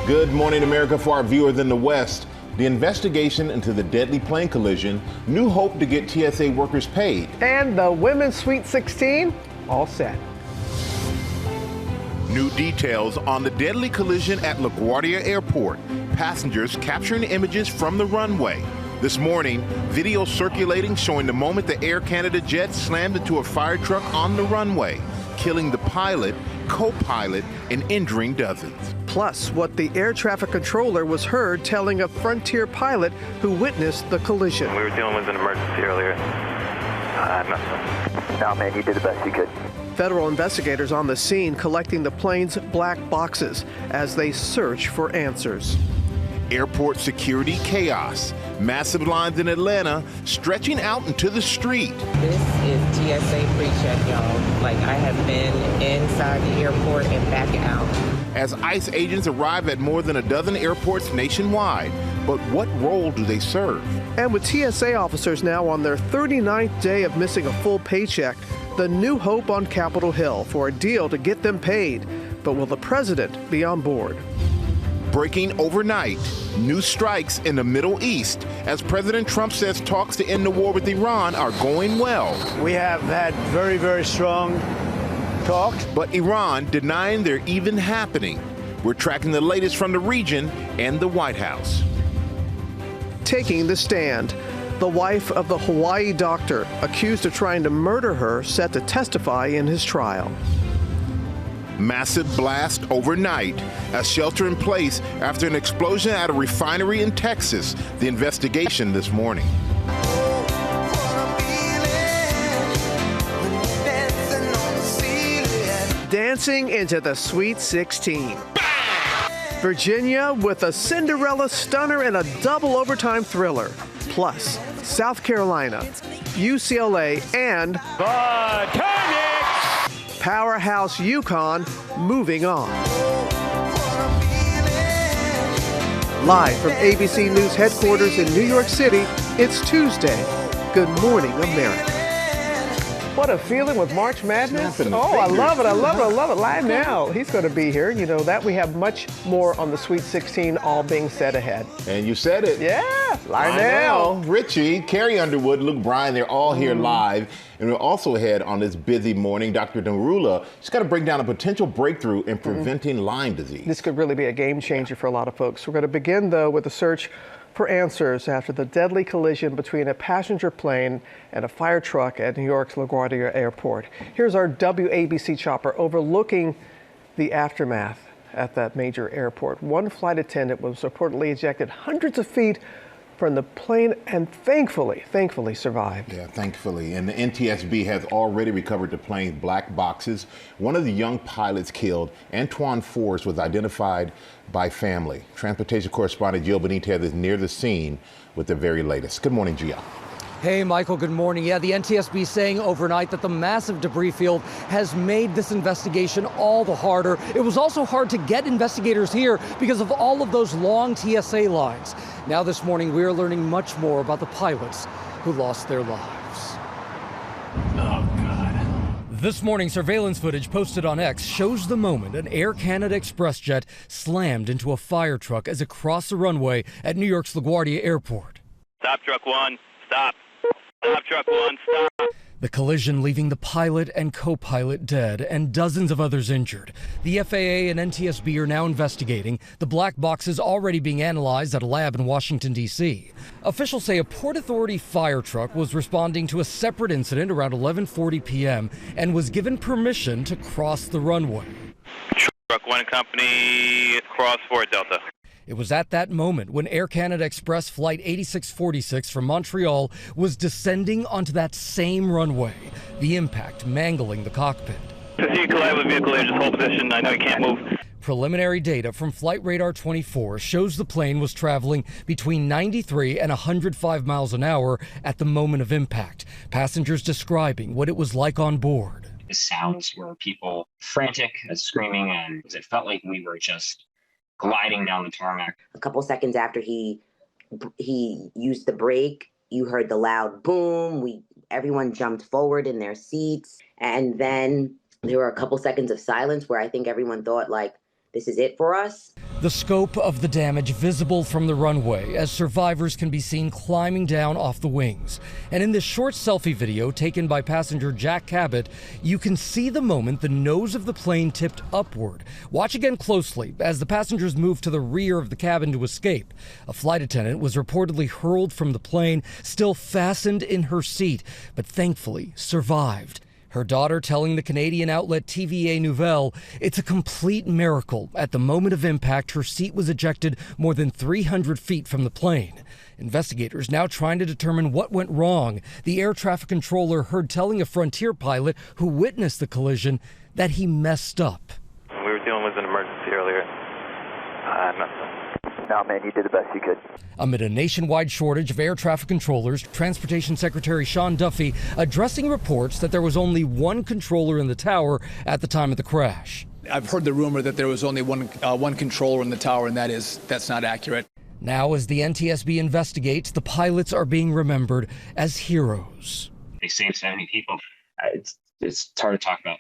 Good morning, America. For our viewers in the West, the investigation into the deadly plane collision, new hope to get TSA workers paid. And the women's Sweet 16, all set. New details on the deadly collision at LaGuardia Airport. Passengers capturing images from the runway. This morning, video circulating showing the moment the Air Canada jet slammed into a fire truck on the runway, killing the pilot, co-pilot, and injuring dozens. Plus, what the air traffic controller was heard telling a Frontier pilot who witnessed the collision. We were dealing with an emergency earlier. I messed up. No, man, you did the best you could. Federal investigators on the scene collecting the plane's black boxes as they search for answers. Airport security chaos. Massive lines in Atlanta stretching out into the street. This is TSA pre-check, y'all. Like, I have been inside the airport and back out. As ICE agents arrive at more than a dozen airports nationwide. But what role do they serve? And with TSA officers now on their 39th day of missing a full paycheck, the new hope on Capitol Hill for a deal to get them paid. But will the president be on board? Breaking overnight, new strikes in the Middle East as President Trump says talks to end the war with Iran are going well. We have had very, very strong talks. But Iran denying they're even happening. We're tracking the latest from the region and the White House. Taking the stand. The wife of the Hawaii doctor accused of trying to murder her set to testify in his trial. Massive blast overnight. A shelter in place after an explosion at a refinery in Texas. The investigation this morning. Dancing into the Sweet 16. Virginia with a Cinderella stunner and a double overtime thriller. Plus, South Carolina, UCLA, and powerhouse UConn moving on. Live from ABC News headquarters in New York City, it's Tuesday. Good morning, America. What a feeling with March Madness. Oh, I love it, I love it, I love it. Live now. He's going to be here. You know that. We have much more on the Sweet 16, all being said ahead. And you said it. Yeah, live now. Richie, Carrie Underwood, Luke Bryan, they're all here live. And we're also ahead on this busy morning. Dr. Narula, she's got to break down a potential breakthrough in preventing Lyme disease. This could really be a game changer for a lot of folks. We're going to begin, though, with a search for answers after the deadly collision between a passenger plane and a fire truck at New York's LaGuardia Airport. Here's our WABC chopper overlooking the aftermath at that major airport. One flight attendant was reportedly ejected hundreds of feet from the plane and thankfully survived. Yeah, thankfully. And the NTSB has already recovered the plane's black boxes. One of the young pilots killed, Antoine Forrest, was identified by family. Transportation correspondent Jill Benitez is near the scene with the very latest. Good morning, Jill. Hey, Michael, good morning. Yeah, the NTSB saying overnight that the massive debris field has made this investigation all the harder. It was also hard to get investigators here because of all of those long TSA lines. Now this morning, we are learning much more about the pilots who lost their lives. Oh, God. This morning, surveillance footage posted on X shows the moment an Air Canada Express jet slammed into a fire truck as it crossed the runway at New York's LaGuardia Airport. Stop, truck one. Stop. Stop, truck one. Stop. The collision leaving the pilot and co-pilot dead and dozens of others injured. The FAA and NTSB are now investigating. The black box is already being analyzed at a lab in Washington, D.C. Officials say a Port Authority fire truck was responding to a separate incident around 11:40 p.m. and was given permission to cross the runway. Truck one company, cross Fort Delta. It was at that moment when Air Canada Express Flight 8646 from Montreal was descending onto that same runway, the impact mangling the cockpit. If you collide with vehicle, just hold position. I know you can't move. Preliminary data from Flight Radar 24 shows the plane was traveling between 93 and 105 miles an hour at the moment of impact. Passengers describing what it was like on board. The sounds were people frantic, screaming, and it felt like we were just gliding down the tarmac. A couple seconds after he used the brake, you heard the loud boom. Everyone jumped forward in their seats, and then there were a couple seconds of silence where I think everyone thought, like, this is it for us. The scope of the damage visible from the runway as survivors can be seen climbing down off the wings. And in this short selfie video taken by passenger Jack Cabot, you can see the moment the nose of the plane tipped upward. Watch again closely as the passengers move to the rear of the cabin to escape. A flight attendant was reportedly hurled from the plane, still fastened in her seat, but thankfully survived. Her daughter telling the Canadian outlet TVA Nouvelle, it's a complete miracle. At the moment of impact, her seat was ejected more than 300 feet from the plane. Investigators now trying to determine what went wrong. The air traffic controller heard telling a Frontier pilot who witnessed the collision that he messed up. We were dealing with an emergency earlier. Nothing. No, man, you did the best you could. Amid a nationwide shortage of air traffic controllers, Transportation Secretary Sean Duffy addressing reports that there was only one controller in the tower at the time of the crash. I've heard the rumor that there was only one controller in the tower, and that's not accurate. Now, as the NTSB investigates, the pilots are being remembered as heroes. They saved so many people. It's hard to talk about.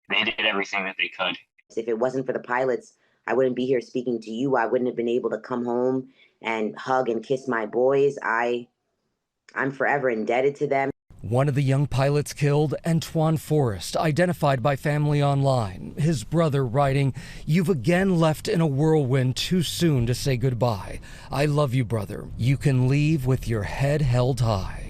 They did everything that they could. If it wasn't for the pilots, I wouldn't be here speaking to you. I wouldn't have been able to come home and hug and kiss my boys. I'm forever indebted to them. One of the young pilots killed, Antoine Forrest, identified by Family Online. His brother writing, "You've again left in a whirlwind too soon to say goodbye. I love you, brother. You can leave with your head held high."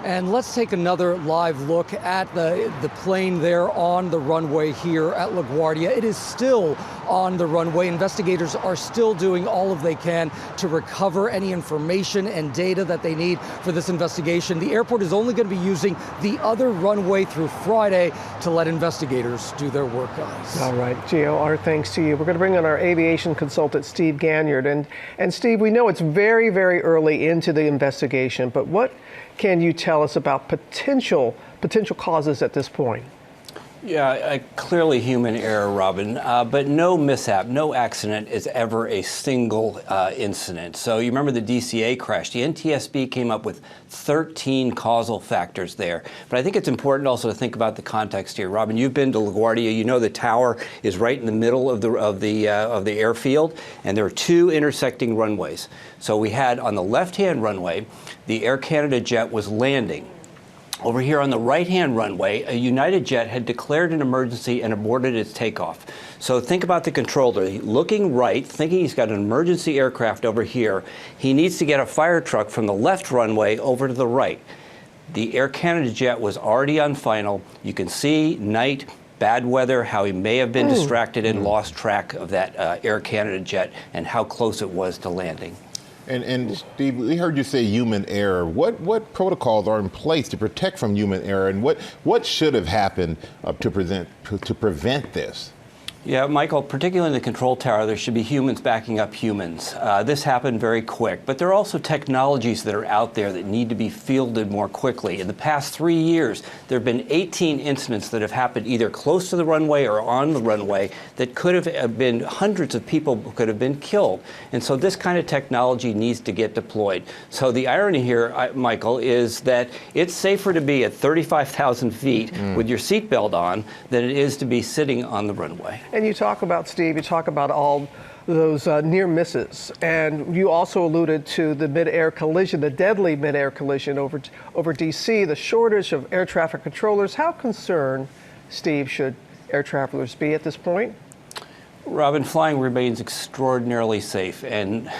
And let's take another live look at the plane there on the runway here at LaGuardia. It is still on the runway. Investigators are still doing all of they can to recover any information and data that they need for this investigation. The airport is only going to be using the other runway through Friday to let investigators do their work, guys. All right, Gio, our thanks to you. We're going to bring in our aviation consultant, Steve Ganyard. And Steve, we know it's very, very early into the investigation, but what can you tell us about potential causes at this point? Yeah, clearly human error, Robin, but no mishap, no accident is ever a single incident. So you remember the DCA crash. The NTSB came up with 13 causal factors there. But I think it's important also to think about the context here. Robin, you've been to LaGuardia. You know the tower is right in the middle of the airfield, and there are two intersecting runways. So we had on the left-hand runway, the Air Canada jet was landing. Over here on the right-hand runway, a United jet had declared an emergency and aborted its takeoff. So think about the controller. Looking right, thinking he's got an emergency aircraft over here, he needs to get a fire truck from the left runway over to the right. The Air Canada jet was already on final. You can see night, bad weather, how he may have been distracted and lost track of that Air Canada jet and how close it was to landing. And Steve, we heard you say human error. What protocols are in place to protect from human error, and what should have happened to prevent this? Yeah, Michael, particularly in the control tower, there should be humans backing up humans. This happened very quick, but there are also technologies that are out there that need to be fielded more quickly. In the past 3 years, there have been 18 incidents that have happened either close to the runway or on the runway that could have been hundreds of people who could have been killed. And so this kind of technology needs to get deployed. So the irony here, Michael, is that it's safer to be at 35,000 feet with your seatbelt on than it is to be sitting on the runway. And you talk about, Steve, you talk about all those near misses. And you also alluded to the mid-air collision, the deadly mid-air collision over D.C., the shortage of air traffic controllers. How concerned, Steve, should air travelers be at this point? Robin, flying remains extraordinarily safe, and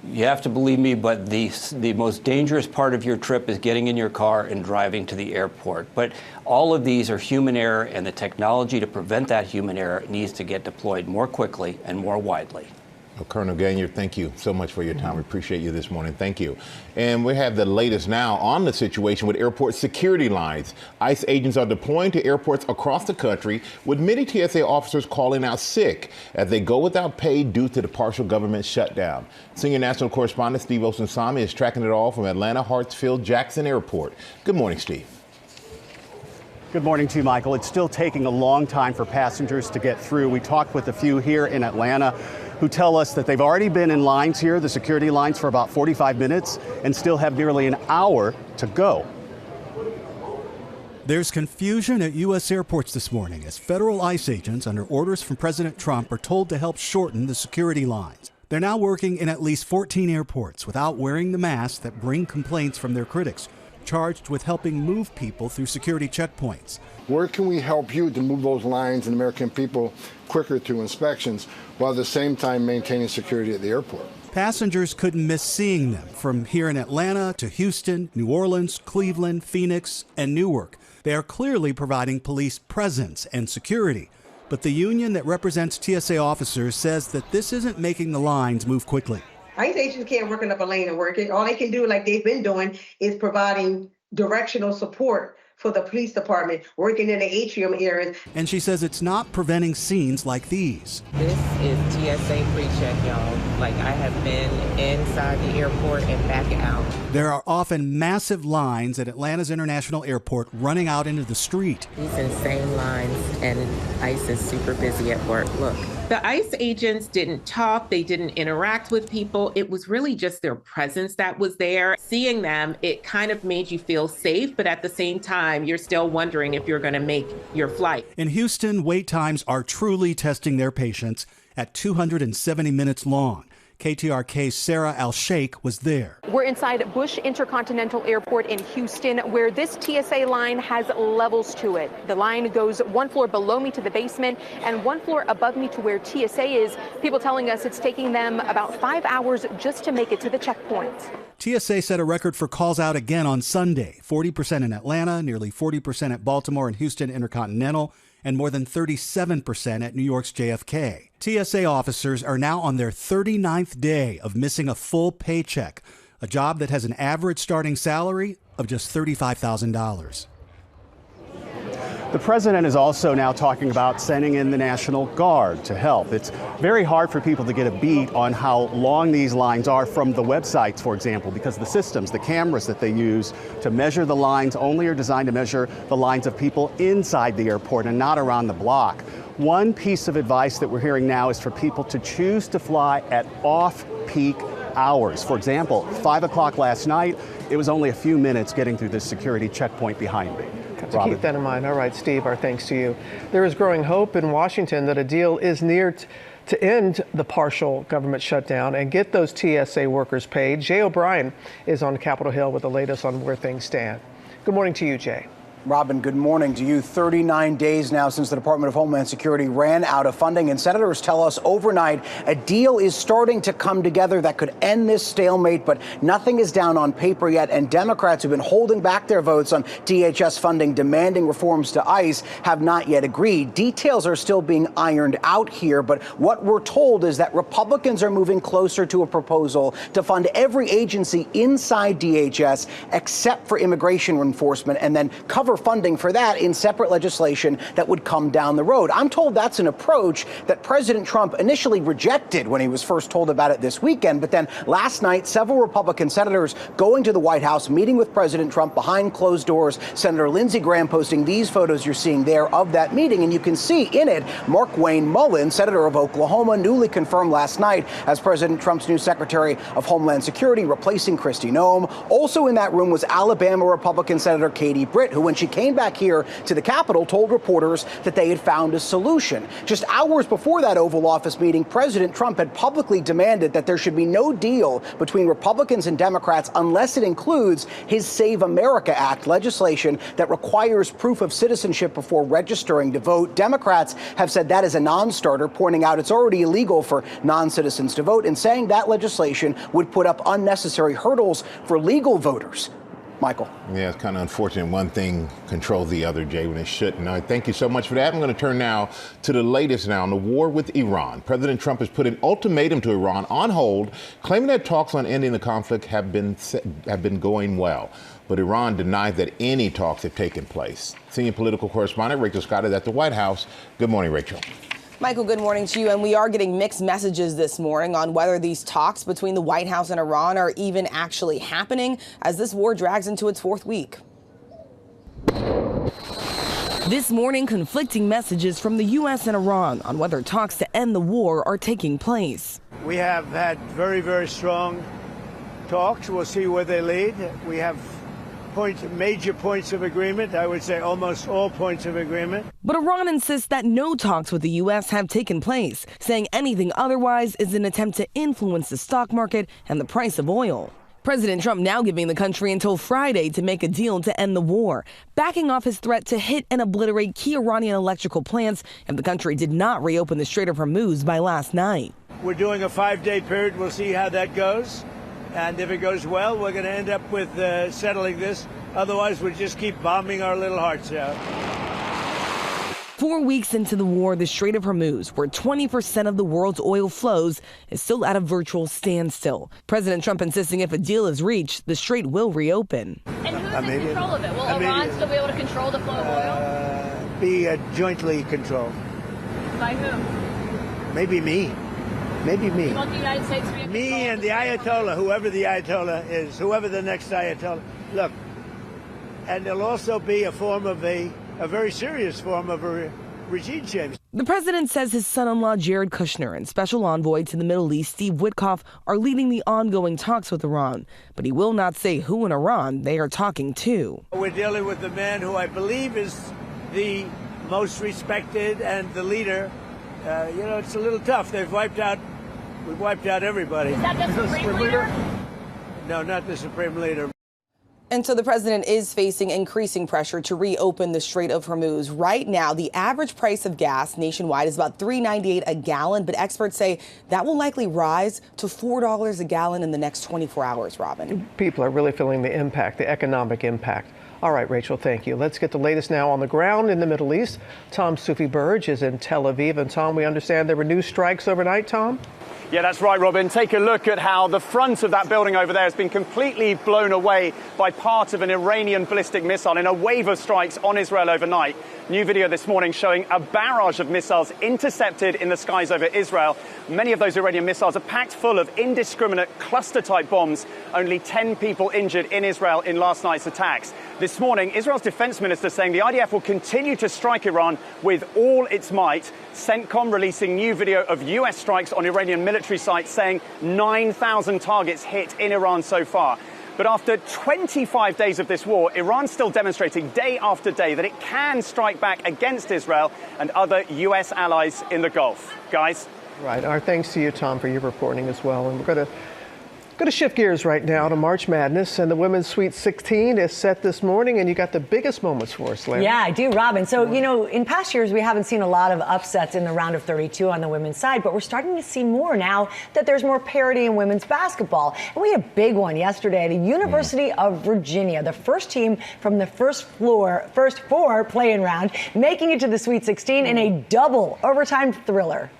you have to believe me, but the most dangerous part of your trip is getting in your car and driving to the airport. But all of these are human error, and the technology to prevent that human error needs to get deployed more quickly and more widely. Well, Colonel Ganyard, thank you so much for your time. We appreciate you this morning. Thank you. And we have the latest now on the situation with airport security lines. ICE agents are deploying to airports across the country, with many TSA officers calling out sick as they go without pay due to the partial government shutdown. Senior national correspondent Steve Osunsami is tracking it all from Atlanta Hartsfield Jackson Airport. Good morning, Steve. Good morning to you, Michael. It's still taking a long time for passengers to get through. We talked with a few here in Atlanta who tell us that they've already been in lines here, the security lines, for about 45 minutes and still have nearly an hour to go. There's confusion at U.S. airports this morning as federal ICE agents under orders from President Trump are told to help shorten the security lines. They're now working in at least 14 airports without wearing the masks that bring complaints from their critics, charged with helping move people through security checkpoints. Where can we help you to move those lines and American people quicker through inspections while at the same time maintaining security at the airport? Passengers couldn't miss seeing them from here in Atlanta to Houston, New Orleans, Cleveland, Phoenix, and Newark. They are clearly providing police presence and security. But the union that represents TSA officers says that this isn't making the lines move quickly. ICE agents can't work in up a lane and work it. All they can do, like they've been doing, is providing directional support for the police department, working in the atrium areas. And she says it's not preventing scenes like these. This is TSA pre-check, y'all. Like, I have been inside the airport and back out. There are often massive lines at Atlanta's International Airport running out into the street. These insane lines, and ICE is super busy at work. Look. The ICE agents didn't talk, they didn't interact with people. It was really just their presence that was there. Seeing them, it kind of made you feel safe, but at the same time, you're still wondering if you're going to make your flight. In Houston, wait times are truly testing their patience at 270 minutes long. KTRK's Sarah Al-Sheikh was there. We're inside Bush Intercontinental Airport in Houston, where this TSA line has levels to it. The line goes one floor below me to the basement and one floor above me to where TSA is. People telling us it's taking them about 5 hours just to make it to the checkpoints. TSA set a record for calls out again on Sunday, 40% in Atlanta, nearly 40% at Baltimore and Houston Intercontinental, and more than 37% at New York's JFK. TSA officers are now on their 39th day of missing a full paycheck, a job that has an average starting salary of just $35,000. The president is also now talking about sending in the National Guard to help. It's very hard for people to get a beat on how long these lines are from the websites, for example, because the systems, the cameras that they use to measure the lines only are designed to measure the lines of people inside the airport and not around the block. One piece of advice that we're hearing now is for people to choose to fly at off-peak hours. For example, 5 o'clock last night, it was only a few minutes getting through this security checkpoint behind me. To keep that in mind. All right, Steve, our thanks to you. There is growing hope in Washington that a deal is near to end the partial government shutdown and get those TSA workers paid. Jay O'Brien is on Capitol Hill with the latest on where things stand. Good morning to you, Jay. Robin, good morning to you. 39 days now since the Department of Homeland Security ran out of funding, and senators tell us overnight a deal is starting to come together that could end this stalemate, but nothing is down on paper yet, and Democrats who've been holding back their votes on DHS funding, demanding reforms to ICE, have not yet agreed. Details are still being ironed out here, but what we're told is that Republicans are moving closer to a proposal to fund every agency inside DHS except for immigration enforcement, and then cover funding for that in separate legislation that would come down the road. I'm told that's an approach that President Trump initially rejected when he was first told about it this weekend. But then last night, several Republican senators going to the White House, meeting with President Trump behind closed doors. Senator Lindsey Graham posting these photos you're seeing there of that meeting. And you can see in it Mark Wayne Mullen, senator of Oklahoma, newly confirmed last night as President Trump's new Secretary of Homeland Security, replacing Kristi Noem. Also in that room was Alabama Republican Senator Katie Britt, who, when she came back here to the Capitol, told reporters that they had found a solution. Just hours before that Oval Office meeting, President Trump had publicly demanded that there should be no deal between Republicans and Democrats unless it includes his Save America Act legislation that requires proof of citizenship before registering to vote. Democrats have said that is a non-starter, pointing out it's already illegal for non-citizens to vote and saying that legislation would put up unnecessary hurdles for legal voters. Michael. Yeah, it's kind of unfortunate. One thing controls the other, Jay, when it shouldn't. Thank you so much for that. I'm going to turn now to the latest now on the war with Iran. President Trump has put an ultimatum to Iran on hold, claiming that talks on ending the conflict have been going well. But Iran denied that any talks have taken place. Senior political correspondent Rachel Scott is at the White House. Good morning, Rachel. Michael, good morning to you. And we are getting mixed messages this morning on whether these talks between the White House and Iran are even actually happening as this war drags into its fourth week. This morning, conflicting messages from the U.S. and Iran on whether talks to end the war are taking place. We have had very, very strong talks. We'll see where they lead. We have major points of agreement. I would say almost all points of agreement. But Iran insists that no talks with the U.S. have taken place, saying anything otherwise is an attempt to influence the stock market and the price of oil. President Trump now giving the country until Friday to make a deal to end the war, backing off his threat to hit and obliterate key Iranian electrical plants if the country did not reopen the Strait of Hormuz by last night. We're doing a 5-day period. We'll see how that goes. And if it goes well, we're going to end up with settling this. Otherwise, we'll just keep bombing our little hearts out. 4 weeks into the war, the Strait of Hormuz, where 20% of the world's oil flows, is still at a virtual standstill. President Trump insisting if a deal is reached, the strait will reopen. And who's in control of it? Will Iran still be able to control the flow of oil? Be jointly controlled. By who? Maybe me. Maybe me. You want the United States to be me and the Ayatollah, whoever the Ayatollah is, whoever the next Ayatollah. Look, and there'll also be a form of a very serious form of a regime change. The president says his son-in-law Jared Kushner and special envoy to the Middle East Steve Witkoff are leading the ongoing talks with Iran, but he will not say who in Iran they are talking to. We're dealing with the man who I believe is the most respected and the leader. It's a little tough. We've wiped out everybody. Is that the Supreme Leader? No, not the Supreme Leader. And so the president is facing increasing pressure to reopen the Strait of Hormuz. Right now, the average price of gas nationwide is about $3.98 a gallon, but experts say that will likely rise to $4 a gallon in the next 24 hours, Robin. People are really feeling the impact, the economic impact. All right, Rachel, thank you. Let's get the latest now on the ground in the Middle East. Tom Soufi-Burge is in Tel Aviv. And Tom, we understand there were new strikes overnight, Tom? Yeah, that's right, Robin. Take a look at how the front of that building over there has been completely blown away by part of an Iranian ballistic missile in a wave of strikes on Israel overnight. New video this morning showing a barrage of missiles intercepted in the skies over Israel. Many of those Iranian missiles are packed full of indiscriminate cluster-type bombs. Only 10 people injured in Israel in last night's attacks. This morning, Israel's defense minister saying the IDF will continue to strike Iran with all its might. CENTCOM releasing new video of U.S. strikes on Iranian military sites, saying 9,000 targets hit in Iran so far. But after 25 days of this war, Iran's still demonstrating day after day that it can strike back against Israel and other U.S. allies in the Gulf. Guys? Right. Our thanks to you, Tom, for your reporting as well. And we're going to shift gears right now to March Madness, and the Women's Sweet 16 is set this morning, and you got the biggest moments for us, Larry. Yeah, I do, Robin. So, in past years, we haven't seen a lot of upsets in the round of 32 on the women's side, but we're starting to see more now that there's more parity in women's basketball. And we had a big one yesterday at the University of Virginia, the first team from the first four play-in round, making it to the Sweet 16 in a double overtime thriller.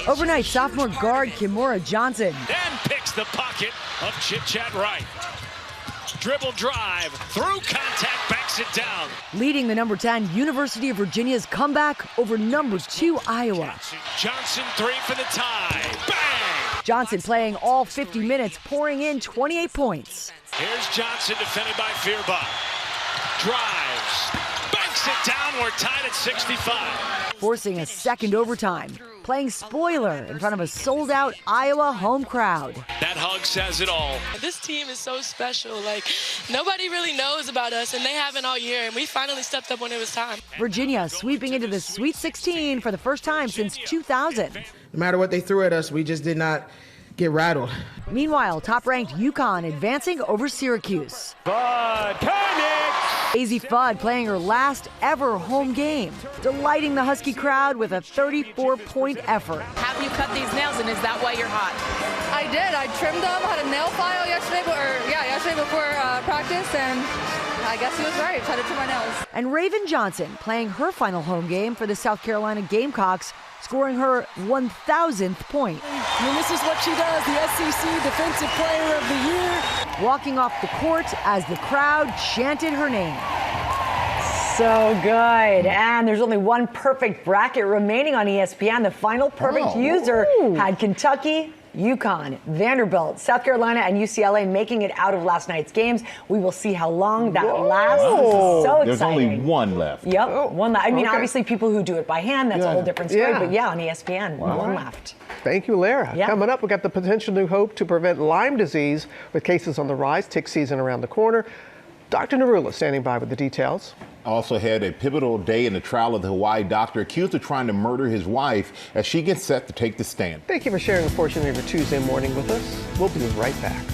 Overnight, sophomore guard Kimora Johnson then picks the pocket of Chit-Chat Wright. Dribble drive, through contact, backs it down. Leading the number 10 University of Virginia's comeback over number 2 Iowa. Johnson three for the tie. Bang! Johnson playing all 50 minutes, pouring in 28 points. Here's Johnson defended by Feuerbach. Drives, banks it down. We're tied at 65. Forcing a second overtime, playing spoiler in front of a sold-out Iowa home crowd. That hug says it all. This team is so special. Nobody really knows about us, and they haven't all year, and we finally stepped up when it was time. Virginia sweeping into the Sweet 16 for the first time since 2000. No matter what they threw at us, we just did not get rattled. Meanwhile, top-ranked UConn advancing over Syracuse. Bud Azzi Fudd playing her last ever home game, delighting the Husky crowd with a 34-point effort. Have you cut these nails, and is that why you're hot? I did. I trimmed them, had a nail file yesterday before practice, and I guess he was right. Tried to trim my nails. And Raven Johnson playing her final home game for the South Carolina Gamecocks, scoring her 1,000th point. And this is what she does, the SEC Defensive Player of the Year. Walking off the court as the crowd chanted her name. So good. And there's only one perfect bracket remaining on ESPN. The final perfect user had Kentucky, UConn, Vanderbilt, South Carolina, and UCLA making it out of last night's games. We will see how long that lasts. This is so exciting. There's only one left. Yep, one left. I mean, obviously, people who do it by hand, that's a whole different story. But on ESPN, one left. Thank you, Lara. Yeah. Coming up, we got the potential new hope to prevent Lyme disease with cases on the rise. Tick season around the corner. Dr. Narula standing by with the details. Also had a pivotal day in the trial of the Hawaii doctor accused of trying to murder his wife as she gets set to take the stand. Thank you for sharing a portion of your Tuesday morning with us. We'll be right back.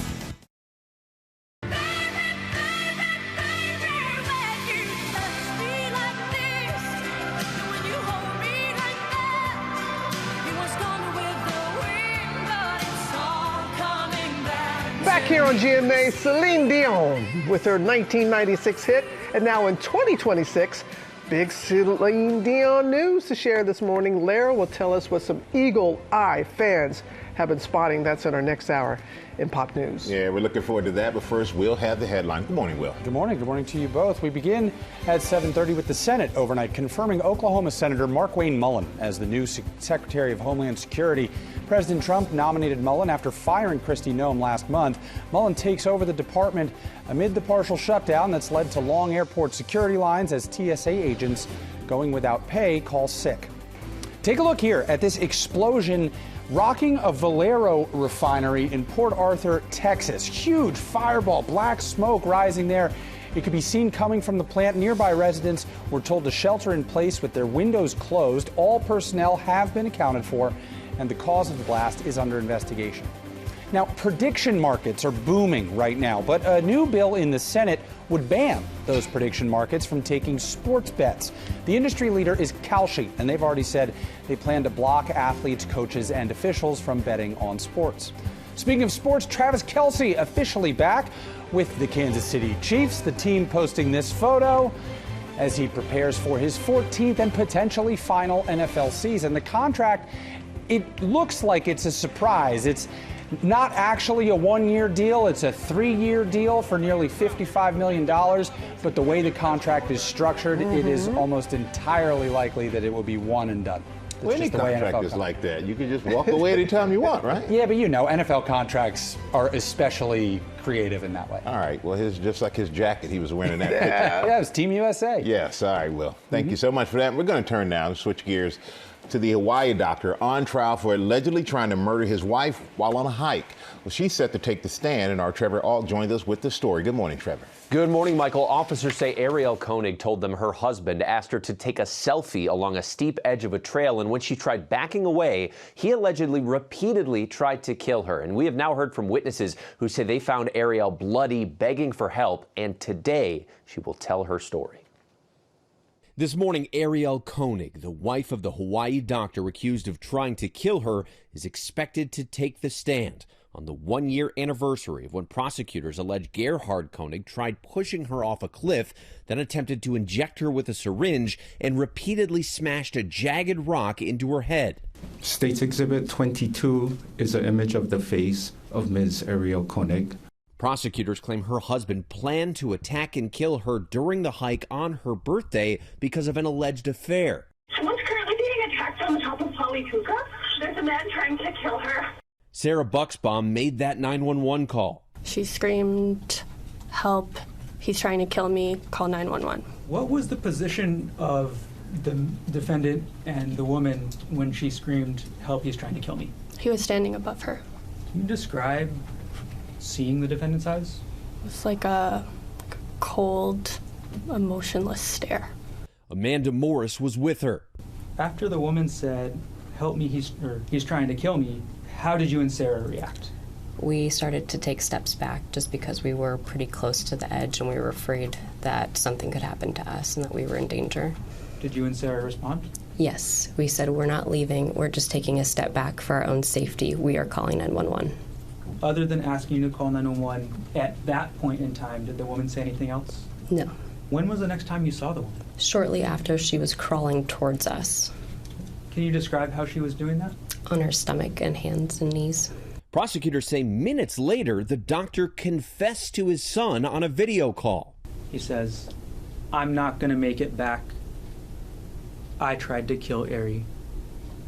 Back here on GMA, Celine Dion with her 1996 hit, and now in 2026, big Celine Dion news to share this morning. Lara will tell us what some eagle eye fans have been spotting. That's in our next hour in Pop News. Yeah, we're looking forward to that, but first we'll have the headline. Good morning, Will. Good morning to you both. We begin at 7:30 with the Senate overnight confirming Oklahoma Senator Markwayne Mullin as the new Secretary of Homeland Security. President Trump nominated Mullin after firing Kristi Noem last month. Mullin takes over the department amid the partial shutdown that's led to long airport security lines as TSA agents going without pay call sick. Take a look here at this explosion rocking a Valero refinery in Port Arthur, Texas. Huge fireball, black smoke rising there. It could be seen coming from the plant. Nearby residents were told to shelter in place with their windows closed. All personnel have been accounted for, and the cause of the blast is under investigation. Now, prediction markets are booming right now, but a new bill in the Senate would ban those prediction markets from taking sports bets. The industry leader is Kalshi, and they've already said they plan to block athletes, coaches, and officials from betting on sports. Speaking of sports, Travis Kelce officially back with the Kansas City Chiefs, the team posting this photo as he prepares for his 14th and potentially final NFL season. The contract, it looks like it's a surprise. It's not actually a one-year deal. It's a 3-year deal for nearly $55 million. But the way the contract is structured, it is almost entirely likely that it will be one and done. Well, any contract is like that. You can just walk away anytime you want, right? Yeah, but you know, NFL contracts are especially creative in that way. All right. Well, his just like his jacket he was wearing in that picture. Yeah, it was Team USA. Yes. All right, Will. Thank you so much for that. We're going to turn now and switch gears to the Hawaii doctor on trial for allegedly trying to murder his wife while on a hike. Well, she's set to take the stand, and our Trevor Ault joined us with the story. Good morning, Trevor. Good morning, Michael. Officers say Ariel Koenig told them her husband asked her to take a selfie along a steep edge of a trail, and when she tried backing away, he allegedly repeatedly tried to kill her. And we have now heard from witnesses who say they found Ariel bloody, begging for help, and today she will tell her story. This morning, Ariel Koenig, the wife of the Hawaii doctor accused of trying to kill her, is expected to take the stand on the 1-year anniversary of when prosecutors allege Gerhard Koenig tried pushing her off a cliff, then attempted to inject her with a syringe and repeatedly smashed a jagged rock into her head. State's Exhibit 22 is an image of the face of Ms. Ariel Koenig. Prosecutors claim her husband planned to attack and kill her during the hike on her birthday because of an alleged affair. Someone's currently being attacked on the top of Polykuka. There's a man trying to kill her. Sarah Bucksbaum made that 911 call. She screamed, "Help, he's trying to kill me, call 911. What was the position of the defendant and the woman when she screamed, "Help, he's trying to kill me"? He was standing above her. Can you describe seeing the defendant's eyes? It was like a cold, emotionless stare. Amanda Morris was with her. After the woman said, "Help me, he's trying to kill me," how did you and Sarah react? We started to take steps back just because we were pretty close to the edge and we were afraid that something could happen to us and that we were in danger. Did you and Sarah respond? Yes, we said we're not leaving, we're just taking a step back for our own safety. We are calling 911. Other than asking you to call 911, at that point in time, did the woman say anything else? No. When was the next time you saw the woman? Shortly after she was crawling towards us. Can you describe how she was doing that? On her stomach and hands and knees. Prosecutors say minutes later, the doctor confessed to his son on a video call. He says, "I'm not going to make it back. I tried to kill Ari,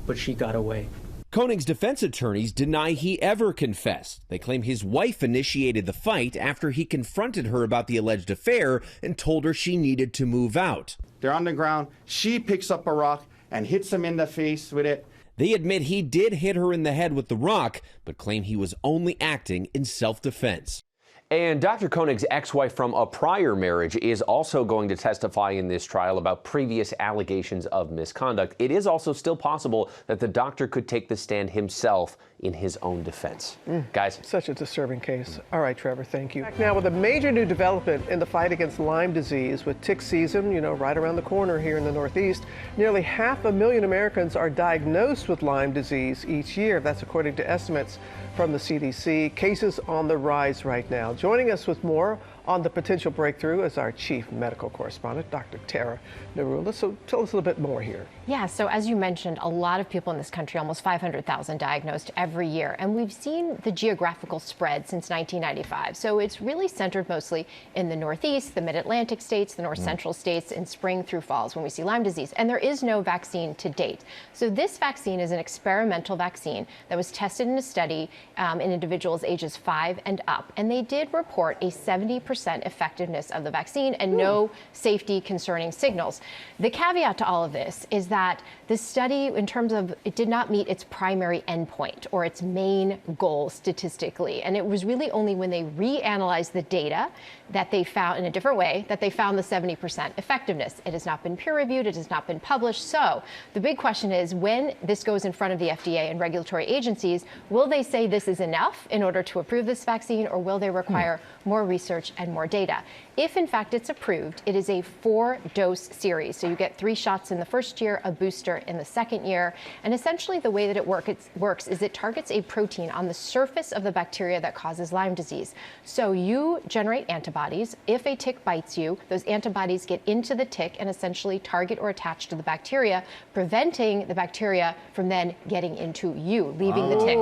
but she got away." Koenig's defense attorneys deny he ever confessed. They claim his wife initiated the fight after he confronted her about the alleged affair and told her she needed to move out. They're on the ground. She picks up a rock and hits him in the face with it. They admit he did hit her in the head with the rock, but claim he was only acting in self-defense. And Dr. Koenig's ex-wife from a prior marriage is also going to testify in this trial about previous allegations of misconduct. It is also still possible that the doctor could take the stand himself in his own defense. Guys. Such a disturbing case. All right, Trevor, thank you. Back now with a major new development in the fight against Lyme disease. With tick season, right around the corner here in the Northeast, nearly 500,000 Americans are diagnosed with Lyme disease each year. That's according to estimates from the CDC. Cases on the rise right now. Joining us with more on the potential breakthrough is our chief medical correspondent, Dr. Tara Narula. So tell us a little bit more here. Yeah, so as you mentioned, a lot of people in this country, almost 500,000 diagnosed every year. And we've seen the geographical spread since 1995. So it's really centered mostly in the Northeast, the Mid-Atlantic states, the North Central states, in spring through falls when we see Lyme disease. And there is no vaccine to date. So this vaccine is an experimental vaccine that was tested in a study in individuals ages 5 and up. And they did report a 70% effectiveness of the vaccine and no safety concerning signals. The caveat to all of this is that the study, in terms of, it did not meet its primary endpoint or its main goal statistically. And it was really only when they reanalyzed the data that they found, in a different way, that they found the 70% effectiveness. It has not been peer reviewed, it has not been published. So the big question is, when this goes in front of the FDA and regulatory agencies, will they say this is enough in order to approve this vaccine, or will they require more research and more data? If in fact it's approved, it is a 4-dose series. So you get 3 shots in the first year, a booster in the second year. And essentially the way that it works is it targets a protein on the surface of the bacteria that causes Lyme disease. So you generate antibodies. If a tick bites you, those antibodies get into the tick and essentially target or attach to the bacteria, preventing the bacteria from then getting into you, leaving the tick.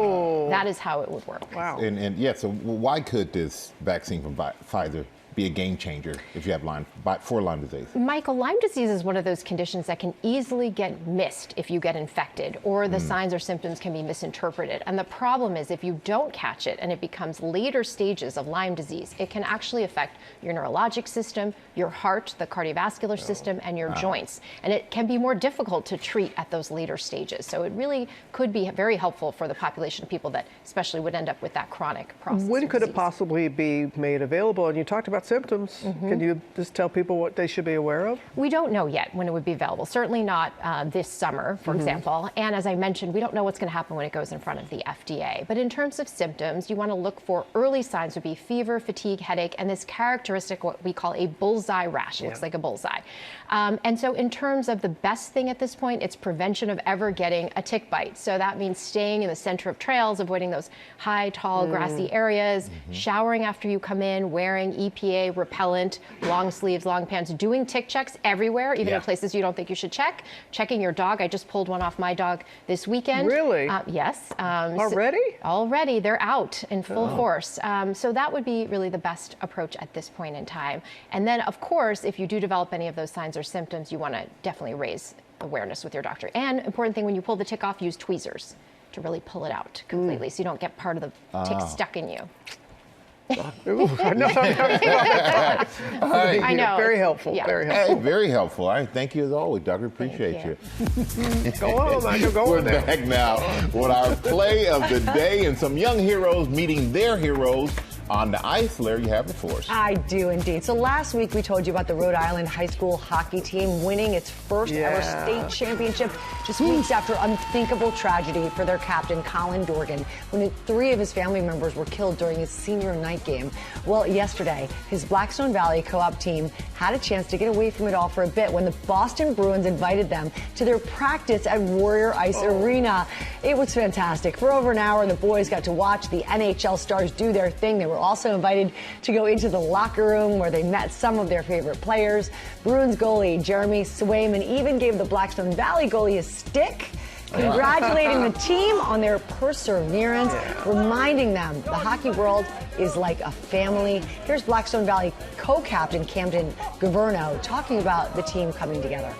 That is how it would work. Wow. And yeah, so why could this vaccine from Pfizer be a game changer if you have Lyme disease? Michael, Lyme disease is one of those conditions that can easily get missed if you get infected, or the signs or symptoms can be misinterpreted. And the problem is, if you don't catch it and it becomes later stages of Lyme disease, it can actually affect your neurologic system, your heart, the cardiovascular system, and your joints. And it can be more difficult to treat at those later stages. So it really could be very helpful for the population of people that especially would end up with that chronic process. When could it possibly be made available? And you talked about symptoms. Can you just tell people what they should be aware of? We don't know yet when it would be available. Certainly not this summer, for example. And as I mentioned, we don't know what's going to happen when it goes in front of the FDA. But in terms of symptoms, you want to look for early signs would be fever, fatigue, headache, and this characteristic, what we call a bullseye rash. It looks like a bullseye. And so in terms of the best thing at this point, it's prevention of ever getting a tick bite. So that means staying in the center of trails, avoiding those high, tall, grassy areas, showering after you come in, wearing EPA repellent, long sleeves, long pants, doing tick checks everywhere, even in places you don't think you should check. Checking your dog. I just pulled one off my dog this weekend. Really? Yes. Already? Already. They're out in full force. So that would be really the best approach at this point in time. And then, of course, if you do develop any of those signs or symptoms, you want to definitely raise awareness with your doctor. And important thing, when you pull the tick off, use tweezers to really pull it out completely so you don't get part of the tick stuck in you. I know. Very helpful. Yeah. Very helpful. Hey, very helpful. All right, thank you as always, Doctor. Appreciate you. Go on, Michael. Go We're on now. back now with our play of the day and some young heroes meeting their heroes on the ice. Larry, you have it for us. I do indeed. So last week we told you about the Rhode Island high school hockey team winning its first ever state championship just weeks after unthinkable tragedy for their captain, Colin Dorgan, when 3 of his family members were killed during his senior night game. Well, yesterday, his Blackstone Valley co-op team had a chance to get away from it all for a bit when the Boston Bruins invited them to their practice at Warrior Ice Arena. It was fantastic. For over an hour, the boys got to watch the NHL stars do their thing. They were also invited to go into the locker room where they met some of their favorite players. Bruins goalie Jeremy Swayman even gave the Blackstone Valley goalie a stick, congratulating the team on their perseverance, reminding them the hockey world is like a family. Here's Blackstone Valley co-captain Camden Governo talking about the team coming together.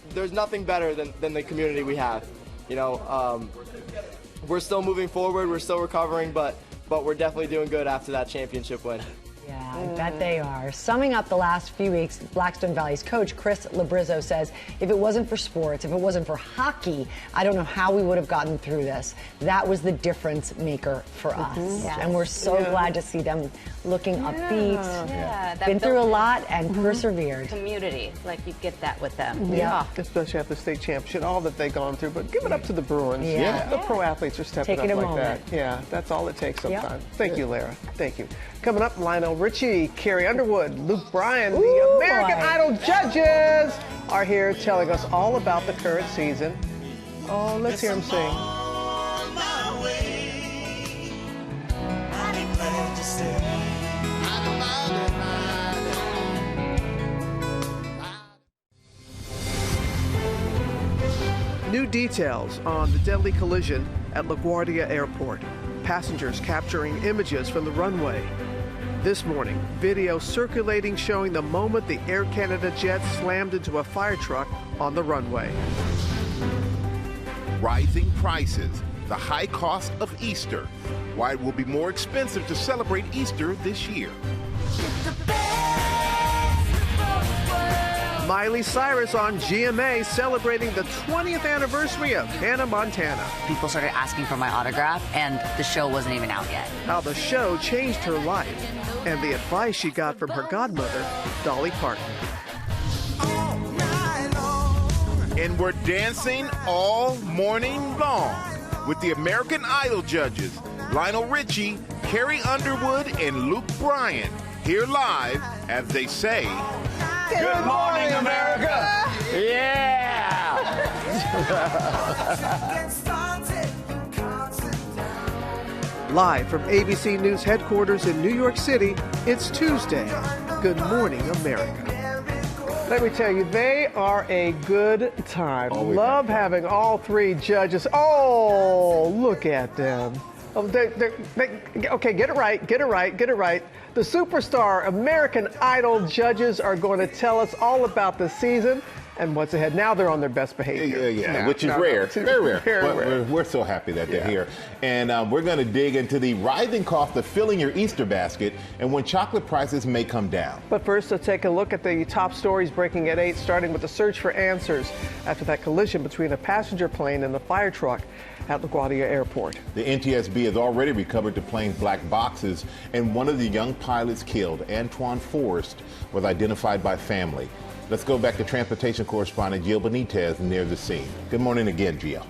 There's nothing better than the community we have. You know, we're still moving forward, we're still recovering, but we're definitely doing good after that championship win. Yeah, I bet they are. Summing up the last few weeks, Blackstone Valley's coach, Chris Labrizzo, says, if it wasn't for sports, if it wasn't for hockey, I don't know how we would have gotten through this. That was the difference maker for us. Yes. And we're so glad to see them looking upbeat. Yeah, that been through a built lot and persevered. Community, like you get that with them. Yeah, especially after the state championship, all that they've gone through. But give it up to the Bruins. Yeah. The pro athletes are stepping Taking up a like moment. that. Yeah, that's all it takes sometimes. Thank you, Lara. Thank you. Coming up, Lionel Richie, Carrie Underwood, Luke Bryan, the American Idol judges are here telling us all about the current season. Oh, let's hear them sing. New details on the deadly collision at LaGuardia Airport. Passengers capturing images from the runway. This morning, video circulating showing the moment the Air Canada jet slammed into a fire truck on the runway. Rising prices, the high cost of Easter, why it will be more expensive to celebrate Easter this year. Miley Cyrus on GMA celebrating the 20th anniversary of Hannah Montana. People started asking for my autograph, and the show wasn't even out yet. How the show changed her life and the advice she got from her godmother, Dolly Parton. And we're dancing all morning long with the American Idol judges, Lionel Richie, Carrie Underwood, and Luke Bryan, here live as they say, Good morning, America! Yeah! Live from ABC News headquarters in New York City, it's Tuesday. Good morning, America. Let me tell you, they are a good time. Love having all three judges. Oh, look at them. Oh, okay, get it right. The superstar American Idol judges are going to tell us all about the season and what's ahead. Now they're on their best behavior. Which is rare. Very rare. We're so happy that they're here. And we're going to dig into the rising cost of filling your Easter basket and when chocolate prices may come down. But first, let's take a look at the top stories breaking at 8, starting with the search for answers after that collision between a passenger plane and the fire truck at LaGuardia Airport. The NTSB has already recovered the plane's black boxes, and one of the young pilots killed, Antoine Forrest, was identified by family. Let's go back to transportation correspondent Gio Benitez near the scene. Good morning again, Gio.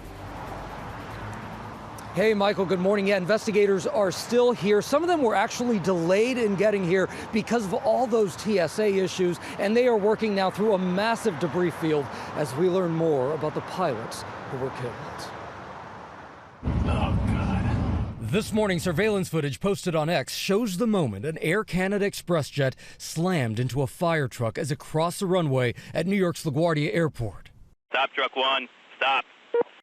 Hey, Michael, good morning. Yeah, investigators are still here. Some of them were actually delayed in getting here because of all those TSA issues, and they are working now through a massive debris field as we learn more about the pilots who were killed. Oh, God. This morning, surveillance footage posted on X shows the moment an Air Canada Express jet slammed into a fire truck as it crossed the runway at New York's LaGuardia Airport. Stop, truck one. Stop.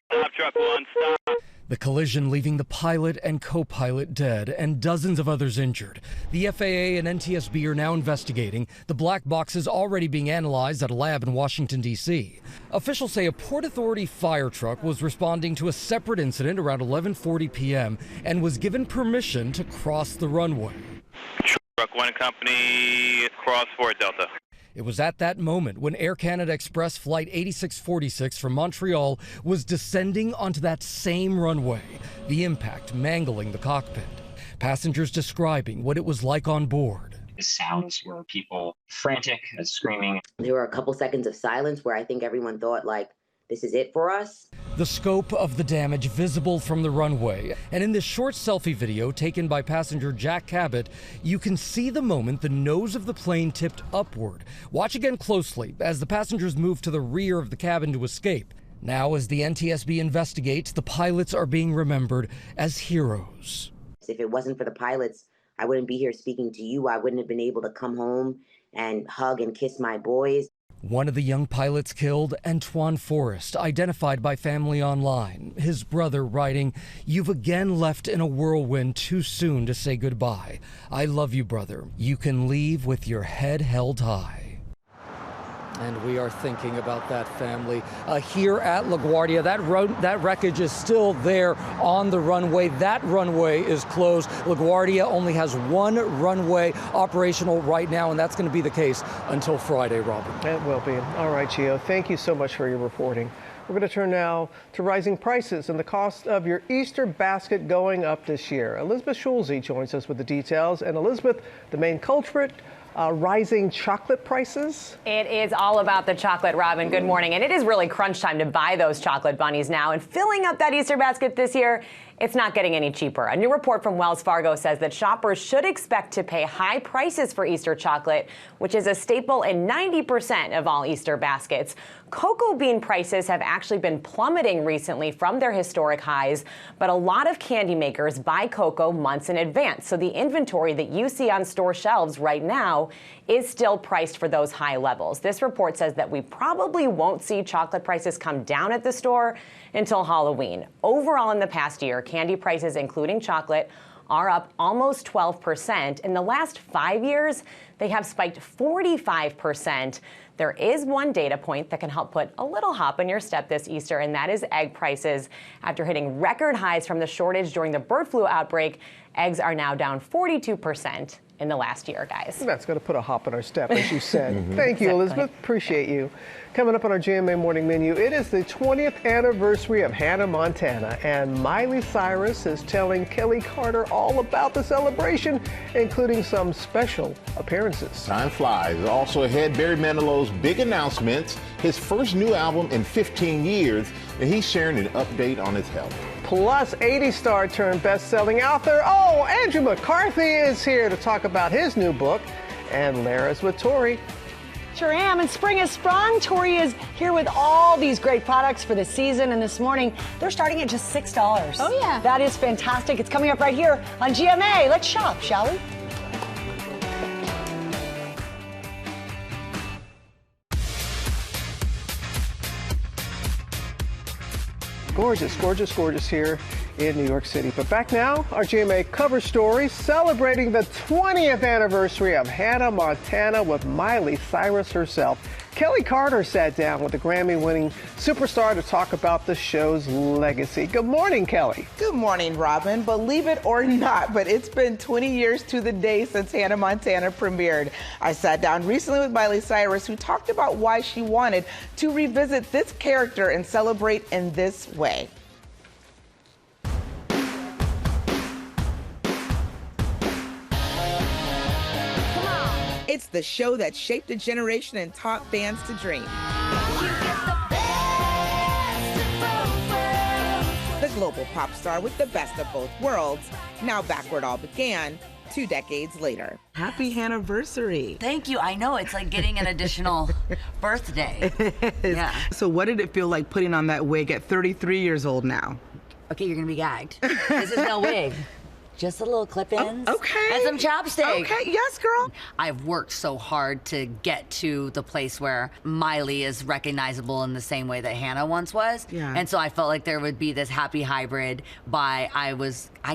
Stop, truck one. Stop. The collision leaving the pilot and co-pilot dead and dozens of others injured. The FAA and NTSB are now investigating. The black box is already being analyzed at a lab in Washington, D.C. Officials say a Port Authority fire truck was responding to a separate incident around 11:40 p.m. and was given permission to cross the runway. Truck one company, cross Fort Delta. It was at that moment when Air Canada Express Flight 8646 from Montreal was descending onto that same runway, the impact mangling the cockpit. Passengers describing what it was like on board. The sounds were people frantic, screaming. There were a couple seconds of silence where I think everyone thought, like, this is it for us. The scope of the damage visible from the runway. And in this short selfie video taken by passenger Jack Cabot, you can see the moment the nose of the plane tipped upward. Watch again closely as the passengers move to the rear of the cabin to escape. Now, as the NTSB investigates, the pilots are being remembered as heroes. If it wasn't for the pilots, I wouldn't be here speaking to you. I wouldn't have been able to come home and hug and kiss my boys. One of the young pilots killed, Antoine Forrest, identified by family online. His brother writing, "You've again left in a whirlwind too soon to say goodbye. I love you, brother. You can leave with your head held high." And we are thinking about that family. Here at LaGuardia, that wreckage is still there on the runway. That runway is closed. LaGuardia only has one runway operational right now, and that's going to be the case until Friday, Robin. It will be. All right, Gio, thank you so much for your reporting. We're going to turn now to rising prices and the cost of your Easter basket going up this year. Elizabeth Schulze joins us with the details. And Elizabeth, the main culprit, rising chocolate prices? It is all about the chocolate, Robin. Good morning. And it is really crunch time to buy those chocolate bunnies now. And filling up that Easter basket this year, it's not getting any cheaper. A new report from Wells Fargo says that shoppers should expect to pay high prices for Easter chocolate, which is a staple in 90% of all Easter baskets. Cocoa bean prices have actually been plummeting recently from their historic highs, but a lot of candy makers buy cocoa months in advance. So the inventory that you see on store shelves right now is still priced for those high levels. This report says that we probably won't see chocolate prices come down at the store until Halloween. Overall, in the past year, candy prices, including chocolate, are up almost 12%. In the last 5 years, they have spiked 45%. There is one data point that can help put a little hop in your step this Easter, and that is egg prices. After hitting record highs from the shortage during the bird flu outbreak, eggs are now down 42% in the last year, guys. That's going to put a hop in our step, as you said. Thank you, Elizabeth. Appreciate you. Coming up on our GMA Morning Menu, it is the 20th anniversary of Hannah Montana, and Miley Cyrus is telling Kelly Carter all about the celebration, including some special appearances. Time flies. Also ahead, Barry Manilow's big announcements, his first new album in 15 years, and he's sharing an update on his health. Plus, 80 star turned best-selling author, Andrew McCarthy is here to talk about his new book. And Lara's with Tori. Sure am, and spring has sprung. Tori is here with all these great products for the season, and this morning they're starting at just $6. Oh, yeah. That is fantastic. It's coming up right here on GMA. Let's shop, shall we? Gorgeous, gorgeous, gorgeous here in New York City. But back now, our GMA cover story celebrating the 20th anniversary of Hannah Montana with Miley Cyrus herself. Kelly Carter sat down with the Grammy-winning superstar to talk about the show's legacy. Good morning, Kelly. Good morning, Robin. Believe it or not, but it's been 20 years to the day since Hannah Montana premiered. I sat down recently with Miley Cyrus, who talked about why she wanted to revisit this character and celebrate in this way. It's the show that shaped a generation and taught fans to dream. The global pop star with the best of both worlds, now back where it all began, 2 decades later. Happy Hannahversary. Thank you. I know, it's like getting an additional birthday. Yeah. So what did it feel like putting on that wig at 33 years old now? Okay, you're gonna be gagged. This is no wig. Just a little clip-ins. Oh, okay. And some chopstick. Okay, yes, girl. I've worked so hard to get to the place where Miley is recognizable in the same way that Hannah once was. Yeah. And so I felt like there would be this happy hybrid I'd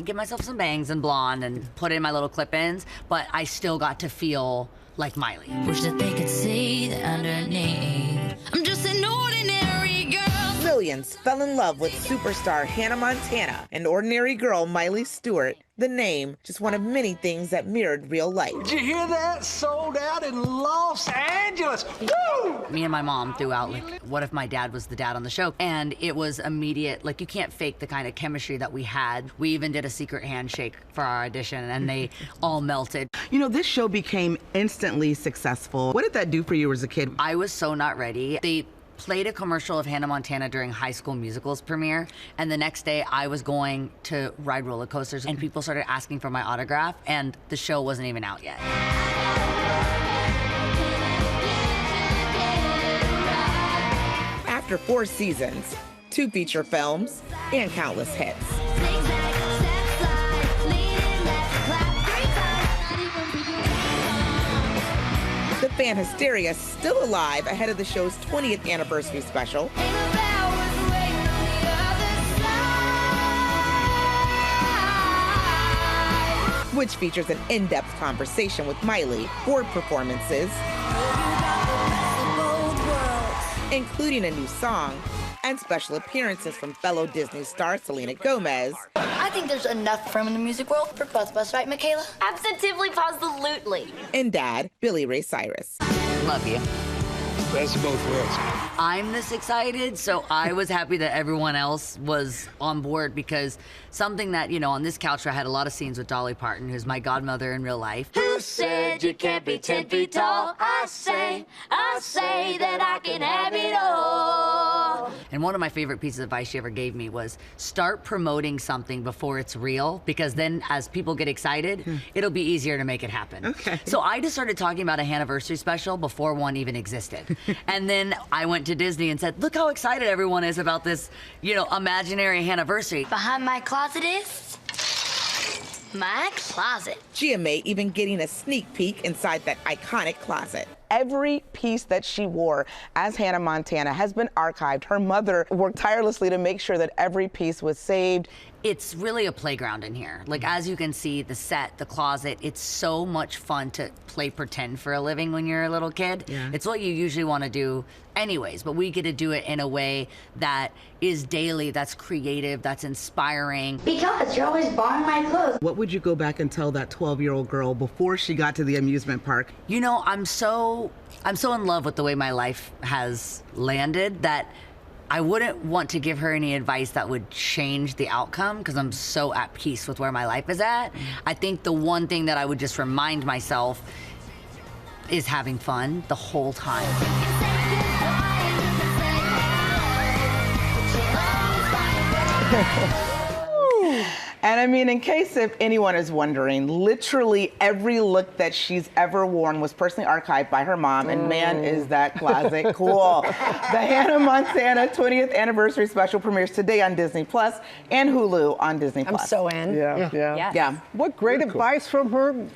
give myself some bangs and blonde and put in my little clip-ins, but I still got to feel like Miley. Wish that they could see the underneath. I'm just an ordinary girl. Millions fell in love with superstar Hannah Montana and ordinary girl Miley Stewart. The name, just one of many things that mirrored real life. Did you hear that? Sold out in Los Angeles. Woo! Me and my mom threw out, like, what if my dad was the dad on the show? And it was immediate. Like, you can't fake the kind of chemistry that we had. We even did a secret handshake for our audition, and they all melted. You know, this show became instantly successful. What did that do for you as a kid? I was so not ready. They played a commercial of Hannah Montana during High School Musical's premiere, and the next day I was going to ride roller coasters, and people started asking for my autograph, and the show wasn't even out yet. After 4 seasons, 2 feature films, and countless hits. The fan hysteria is still alive ahead of the show's 20th anniversary special. Which features an in-depth conversation with Miley, 4 performances, including a new song and special appearances from fellow Disney star Selena Gomez. I think there's enough room in the music world for both of us, right, Michaela? Absolutely, positively. And Dad, Billy Ray Cyrus. Love you. Best of both worlds. I'm this excited, so I was happy that everyone else was on board because something that, you know, on this couch I had a lot of scenes with Dolly Parton, who's my godmother in real life. Who said you can't be 10 feet tall? I say that I can have it all. And one of my favorite pieces of advice she ever gave me was start promoting something before it's real, because then as people get excited, it'll be easier to make it happen. Okay. So I just started talking about a Haniversary special before one even existed. And then I went to Disney and said, look how excited everyone is about this, you know, imaginary Haniversary. Behind my closet is my closet. GMA even getting a sneak peek inside that iconic closet. Every piece that she wore as Hannah Montana has been archived. Her mother worked tirelessly to make sure that every piece was saved. It's really a playground in here. Like, as you can see, the set, the closet, it's so much fun to play pretend for a living when you're a little kid. Yeah. It's what you usually want to do anyways, but we get to do it in a way that is daily, that's creative, that's inspiring. Because you're always borrowing my clothes. What would you go back and tell that 12-year-old girl before she got to the amusement park? You know, I'm so in love with the way my life has landed that I wouldn't want to give her any advice that would change the outcome because I'm so at peace with where my life is at. I think the one thing that I would just remind myself is having fun the whole time. And I mean, in case if anyone is wondering, literally every look that she's ever worn was personally archived by her mom, and man, is that closet cool. The Hannah Montana 20th Anniversary Special premieres today on Disney Plus and Hulu on Disney Plus. I'm so in. Yeah. What great advice from her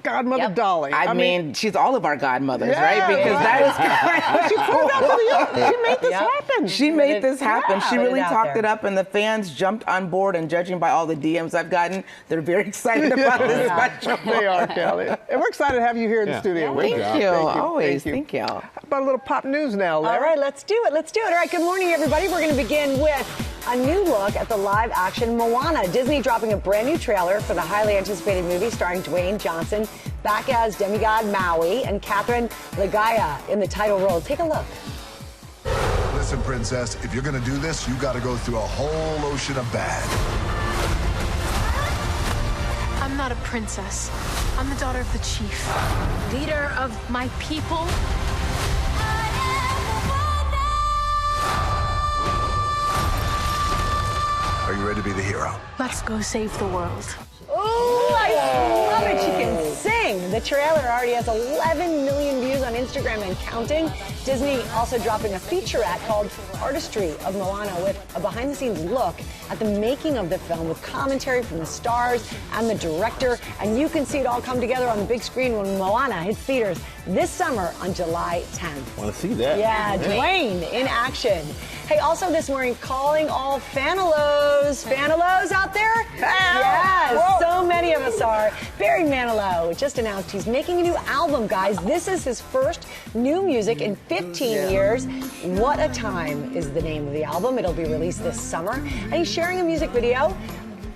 godmother Dolly. I mean, she's all of our godmothers, Yeah, right? Because that is She put it out to the She made this happen. She made this happen. Yeah, she put it really out talked there. it up, and the fans jumped on board. And judging by all the DMs I've gotten, they're very excited about this special. They are, Kelly. And we're excited to have you here in the studio. Thank you. Always. Thank you. How about a little pop news now, Larry? All right, let's do it. Let's do it. All right, good morning, everybody. We're going to begin with a new look at the live-action Moana. Disney dropping a brand new trailer for the highly anticipated movie starring Dwayne Johnson, back as demigod Maui, and Catherine Ligaya in the title role. Take a look. Listen, princess, if you're gonna do this, you gotta go through a whole ocean of bad. I'm not a princess. I'm the daughter of the chief, leader of my people. Are you ready to be the hero? Let's go save the world. Oh, I love it. She can sing. The trailer already has 11 million views on Instagram and counting. Disney also dropping a featurette called Artistry of Moana with a behind-the-scenes look at the making of the film with commentary from the stars and the director. And you can see it all come together on the big screen when Moana hits theaters this summer on July 10th. Want to see that? Yeah, Dwayne in action. Hey, also this morning, calling all Fanalos. Fanalos out there? Yes, so many of us are. Barry Manilow just announced he's making a new album, guys. This is his first new music in 15 years. What a Time is the name of the album. It'll be released this summer. And he's sharing a music video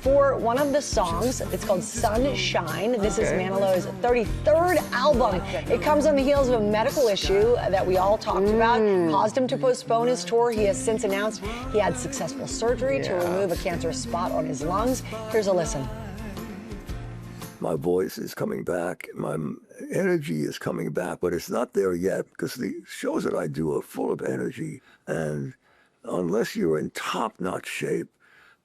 for one of the songs. It's called Sunshine. This is Manilow's 33rd album. It comes on the heels of a medical issue that we all talked about, caused him to postpone his tour. He has since announced he had successful surgery to remove a cancerous spot on his lungs. Here's a listen. My voice is coming back, my energy is coming back, but it's not there yet because the shows that I do are full of energy, and unless you're in top-notch shape,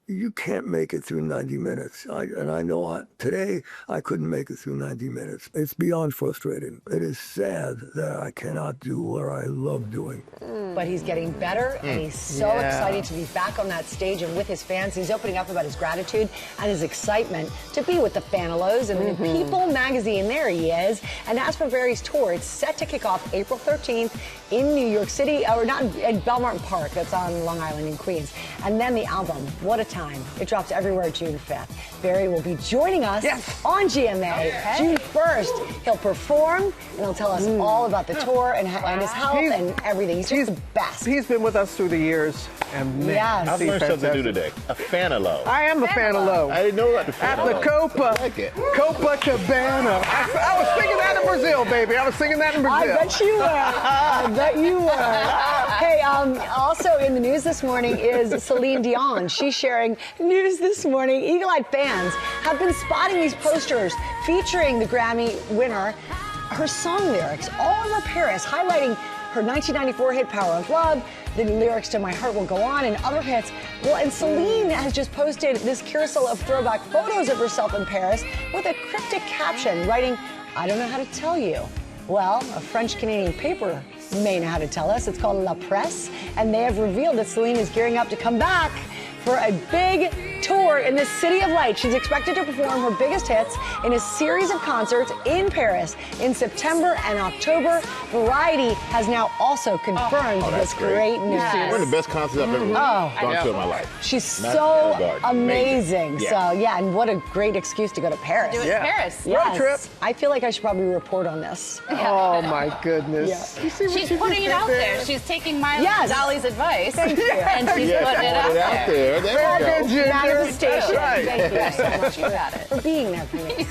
you can't make it through 90 minutes. And I know today I couldn't make it through 90 minutes. It's beyond frustrating. It is sad that I cannot do what I love doing. But he's getting better, and he's so excited to be back on that stage and with his fans. He's opening up about his gratitude and his excitement to be with the Fanalos. And in People magazine, there he is. And as for Barry's tour, it's set to kick off April 13th in New York City, or not, at Belmont Park. That's on Long Island in Queens. And then the album, What a Time, time. It drops everywhere June 5th. Barry will be joining us on GMA June 1st. He'll perform and he'll tell us all about the tour and his health and everything. He's just the best. He's been with us through the years. And man, I've learned something new today. A Fanalo. I am a Fanalo. I didn't know that. At the Copacabana. I was singing that in Brazil, baby. I was singing that in Brazil. I bet you were. I bet you were. Hey, also in the news this morning is Celine Dion. She's sharing news this morning. Eagle-eyed fans have been spotting these posters featuring the Grammy winner, her song lyrics all over Paris, highlighting her 1994 hit Power of Love, the lyrics to My Heart Will Go On, and other hits. Well, and Celine has just posted this carousel of throwback photos of herself in Paris with a cryptic caption writing, I don't know how to tell you. Well, a French-Canadian paper may know how to tell us. It's called La Presse, and they have revealed that Celine is gearing up to come back for a big tour in the City of Light. She's expected to perform her biggest hits in a series of concerts in Paris in September and October. Variety has now also confirmed this great news. One of the best concerts I've ever gone to in my life. She's so amazing. So, yeah, and what a great excuse to go to Paris. Do it in Paris. Yes. Road trip. I feel like I should probably report on this. Oh, my goodness. Yeah. You see what She's you putting did it out there? there. She's taking Miley and Dolly's advice. Thank you. And she's putting it out there. There we go. Manifestation. Right. Thank you so much for being there for me.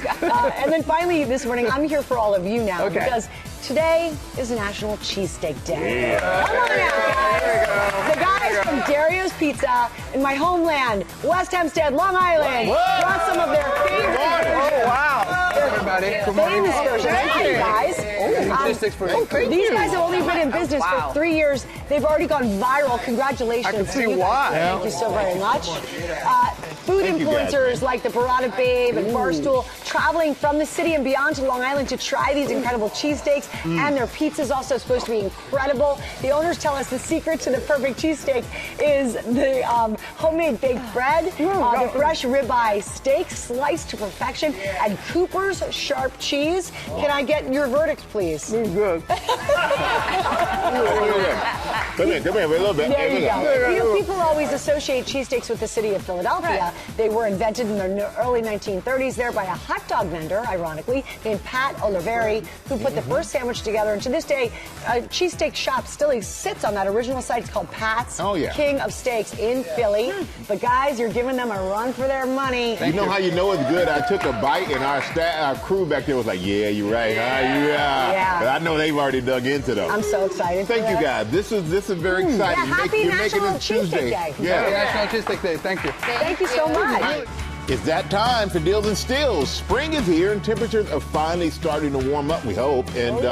And then finally this morning, I'm here for all of you now because today is National Cheesesteak Day. Come on out, guys. The guys from Dario's Pizza in my homeland, West Hempstead, Long Island, brought some of their favorite versions. Oh, wow. Everybody. Famous versions. Thank you, guys. These guys have only been in business for 3 years. They've already gone viral. Congratulations. I can see to you why. guys. Thank you so very much. Food influencers like the Barada Babe and Barstool traveling from the city and beyond to Long Island to try these incredible cheesesteaks. And their pizza is also supposed to be incredible. The owners tell us the secret to the perfect cheesesteak is the homemade baked bread, the fresh ribeye steak sliced to perfection, and Cooper's sharp cheese. Can I get your verdict, please? Good. Come here a little bit. There you go. You know, people always associate cheesesteaks with the city of Philadelphia. They were invented in the early 1930s there by a hot dog vendor, ironically, named Pat Oliveri, who put the first sandwich together. And to this day, a cheesesteak shop still sits on that original site. It's called Pat's King of Steaks in Philly. But guys, you're giving them a run for their money. You know how you know it's good? I took a bite and our crew back there was like, yeah, you're right. Yeah. But I know they've already dug into them. I'm so excited. Thank you, guys. This is very exciting. Yeah, happy You're making National it Tuesday. Cheesesteak Day. Yeah. National Cheesesteak Day. Thank you. Thank you so much. It's that time for Deals and Steals. Spring is here and temperatures are finally starting to warm up, we hope. And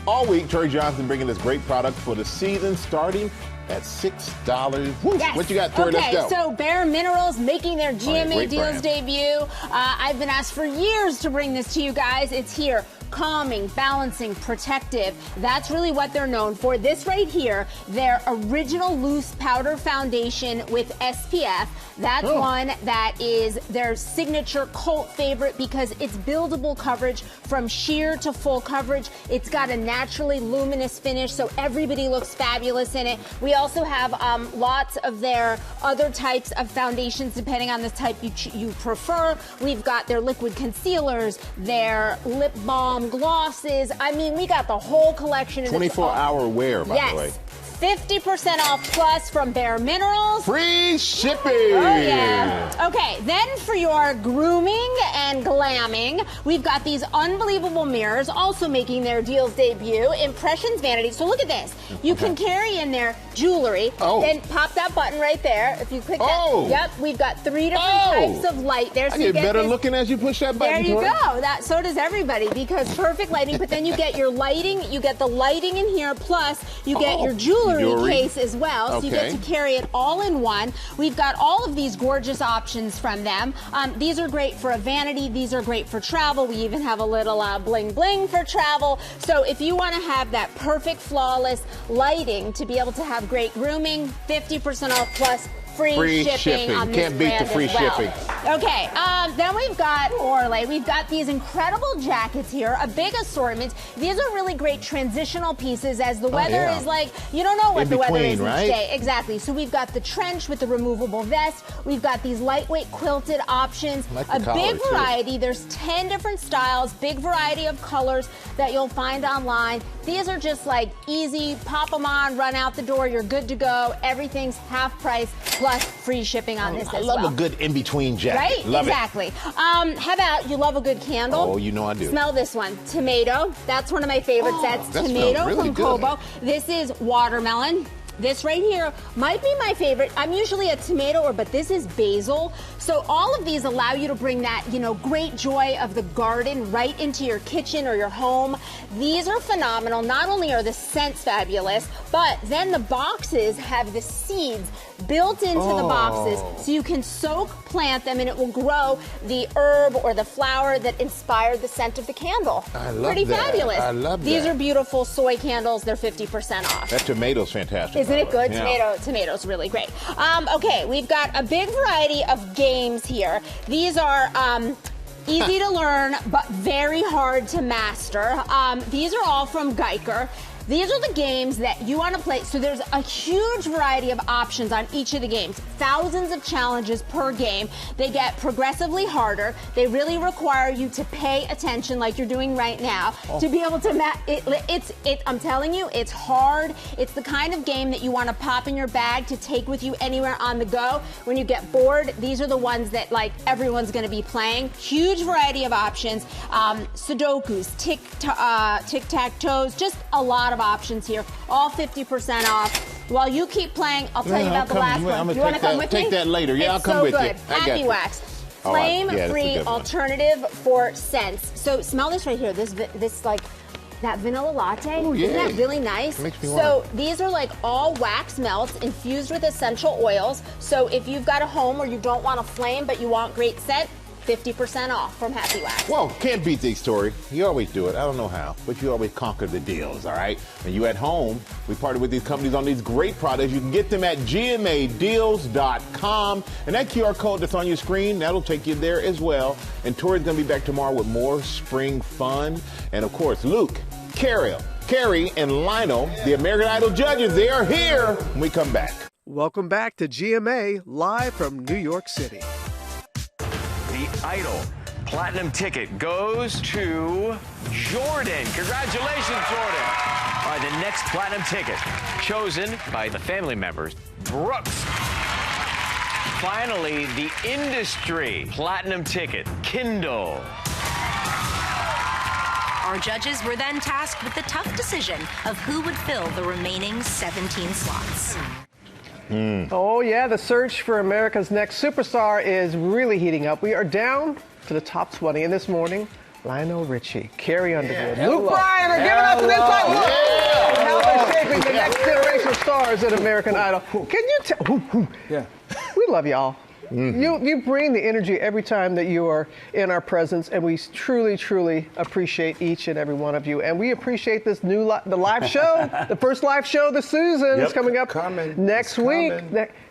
all week, Terry Johnson bringing us great products for the season starting at $6. Woo. Yes. What you got, Tori? Okay, Let's go. so Bare Minerals making their GMA great Deals brand. debut. I've been asked for years to bring this to you guys. It's here. Calming, balancing, protective. That's really what they're known for. This right here, their original loose powder foundation with SPF. That's one that is their signature cult favorite because it's buildable coverage from sheer to full coverage. It's got a naturally luminous finish, so everybody looks fabulous in it. We also have lots of their other types of foundations depending on the type you prefer. We've got their liquid concealers, their lip balm glosses. I mean, we got the whole collection. 24-hour wear, by the way. 50% off plus from Bare Minerals. Free shipping. Oh, yeah. Okay, then for your grooming and glamming, we've got these unbelievable mirrors also making their deals debut. Impressions Vanity. So look at this. You can carry in there jewelry. Then pop that button right there. If you click that. Yep, we've got 3 different types of light there. So I you get better this, looking as you push that button. there you Tori. go. So does everybody because perfect lighting. But then you get your lighting. You get the lighting in here. Plus you get your jewelry case as well. So you get to carry it all in one. We've got all of these gorgeous options from them. These are great for a vanity. These are great for travel. We even have a little bling bling for travel. So if you want to have that perfect flawless lighting to be able to have great grooming, 50% off plus free shipping on this Can't beat the brand free as well. shipping. Okay, then we've got Orly. We've got these incredible jackets here, a big assortment. These are really great transitional pieces as the weather is like, you don't know what the weather is each day. Exactly. So we've got the trench with the removable vest. We've got these lightweight quilted options. A big variety. There's 10 different styles, big variety of colors that you'll find online. These are just like easy, pop them on, run out the door, you're good to go. Everything's half price plus free shipping on this as well. I love a good in-between jacket. Right? Love exactly. it. How about you love a good candle? Oh, you know I do. Smell this one. Tomato. That's one of my favorites. That's tomato really from good. Kobo. This is watermelon. This right here might be my favorite. I'm usually a tomato, but this is basil. So all of these allow you to bring that, great joy of the garden right into your kitchen or your home. These are phenomenal. Not only are the scents fabulous, but then the boxes have the seeds built into the boxes, so you can plant them, and it will grow the herb or the flower that inspired the scent of the candle. I love Pretty that. fabulous. I love These that. are beautiful soy candles. They're 50% off. That tomato's fantastic. Isn't it good? Yeah. Tomato's really great. Okay, we've got a big variety of games here. These are easy to learn, but very hard to master. These are all from Geiger. These are the games that you want to play. So there's a huge variety of options on each of the games. Thousands of challenges per game. They get progressively harder. They really require you to pay attention like you're doing right now to be able to I'm telling you, it's hard. It's the kind of game that you want to pop in your bag to take with you anywhere on the go. When you get bored, these are the ones that everyone's going to be playing. Huge variety of options. Sudokus, tic-tac-toes, just a lot of options here, all 50% off. While you keep playing, I'll tell you about the last one. You want to come with me? Take that later. Yeah, I'll come with you. Happy Wax. Flame-free alternative for scents. So smell this right here. This that vanilla latte. Ooh, yeah. Isn't that really nice? Makes me so these are all wax melts infused with essential oils. So if you've got a home where you don't want a flame but you want great scent, 50% off from Happy Wax. Well, can't beat the story. You always do it. I don't know how, but you always conquer the deals, all right? And you at home, we partner with these companies on these great products. You can get them at gmadeals.com. And that QR code that's on your screen, that'll take you there as well. And Tori's going to be back tomorrow with more spring fun. And, of course, Luke, Carrie, and Lionel, the American Idol judges, they are here when we come back. Welcome back to GMA, live from New York City. The Idol Platinum ticket goes to Jordan. Congratulations, Jordan. All right, the next Platinum ticket chosen by the family members, Brooks. Finally, the industry Platinum ticket, Kindle. Our judges were then tasked with the tough decision of who would fill the remaining 17 slots. Oh, yeah, the search for America's next superstar is really heating up. We are down to the top 20, and this morning, Lionel Richie, Carrie Underwood, Luke Bryan are giving us an inside look. How they're shaping the next generation of stars at American Idol. Can you tell? Yeah. We love y'all. You bring the energy every time that you are in our presence, and we truly, truly appreciate each and every one of you. And we appreciate this new the live show, the first live show this season is coming up next week.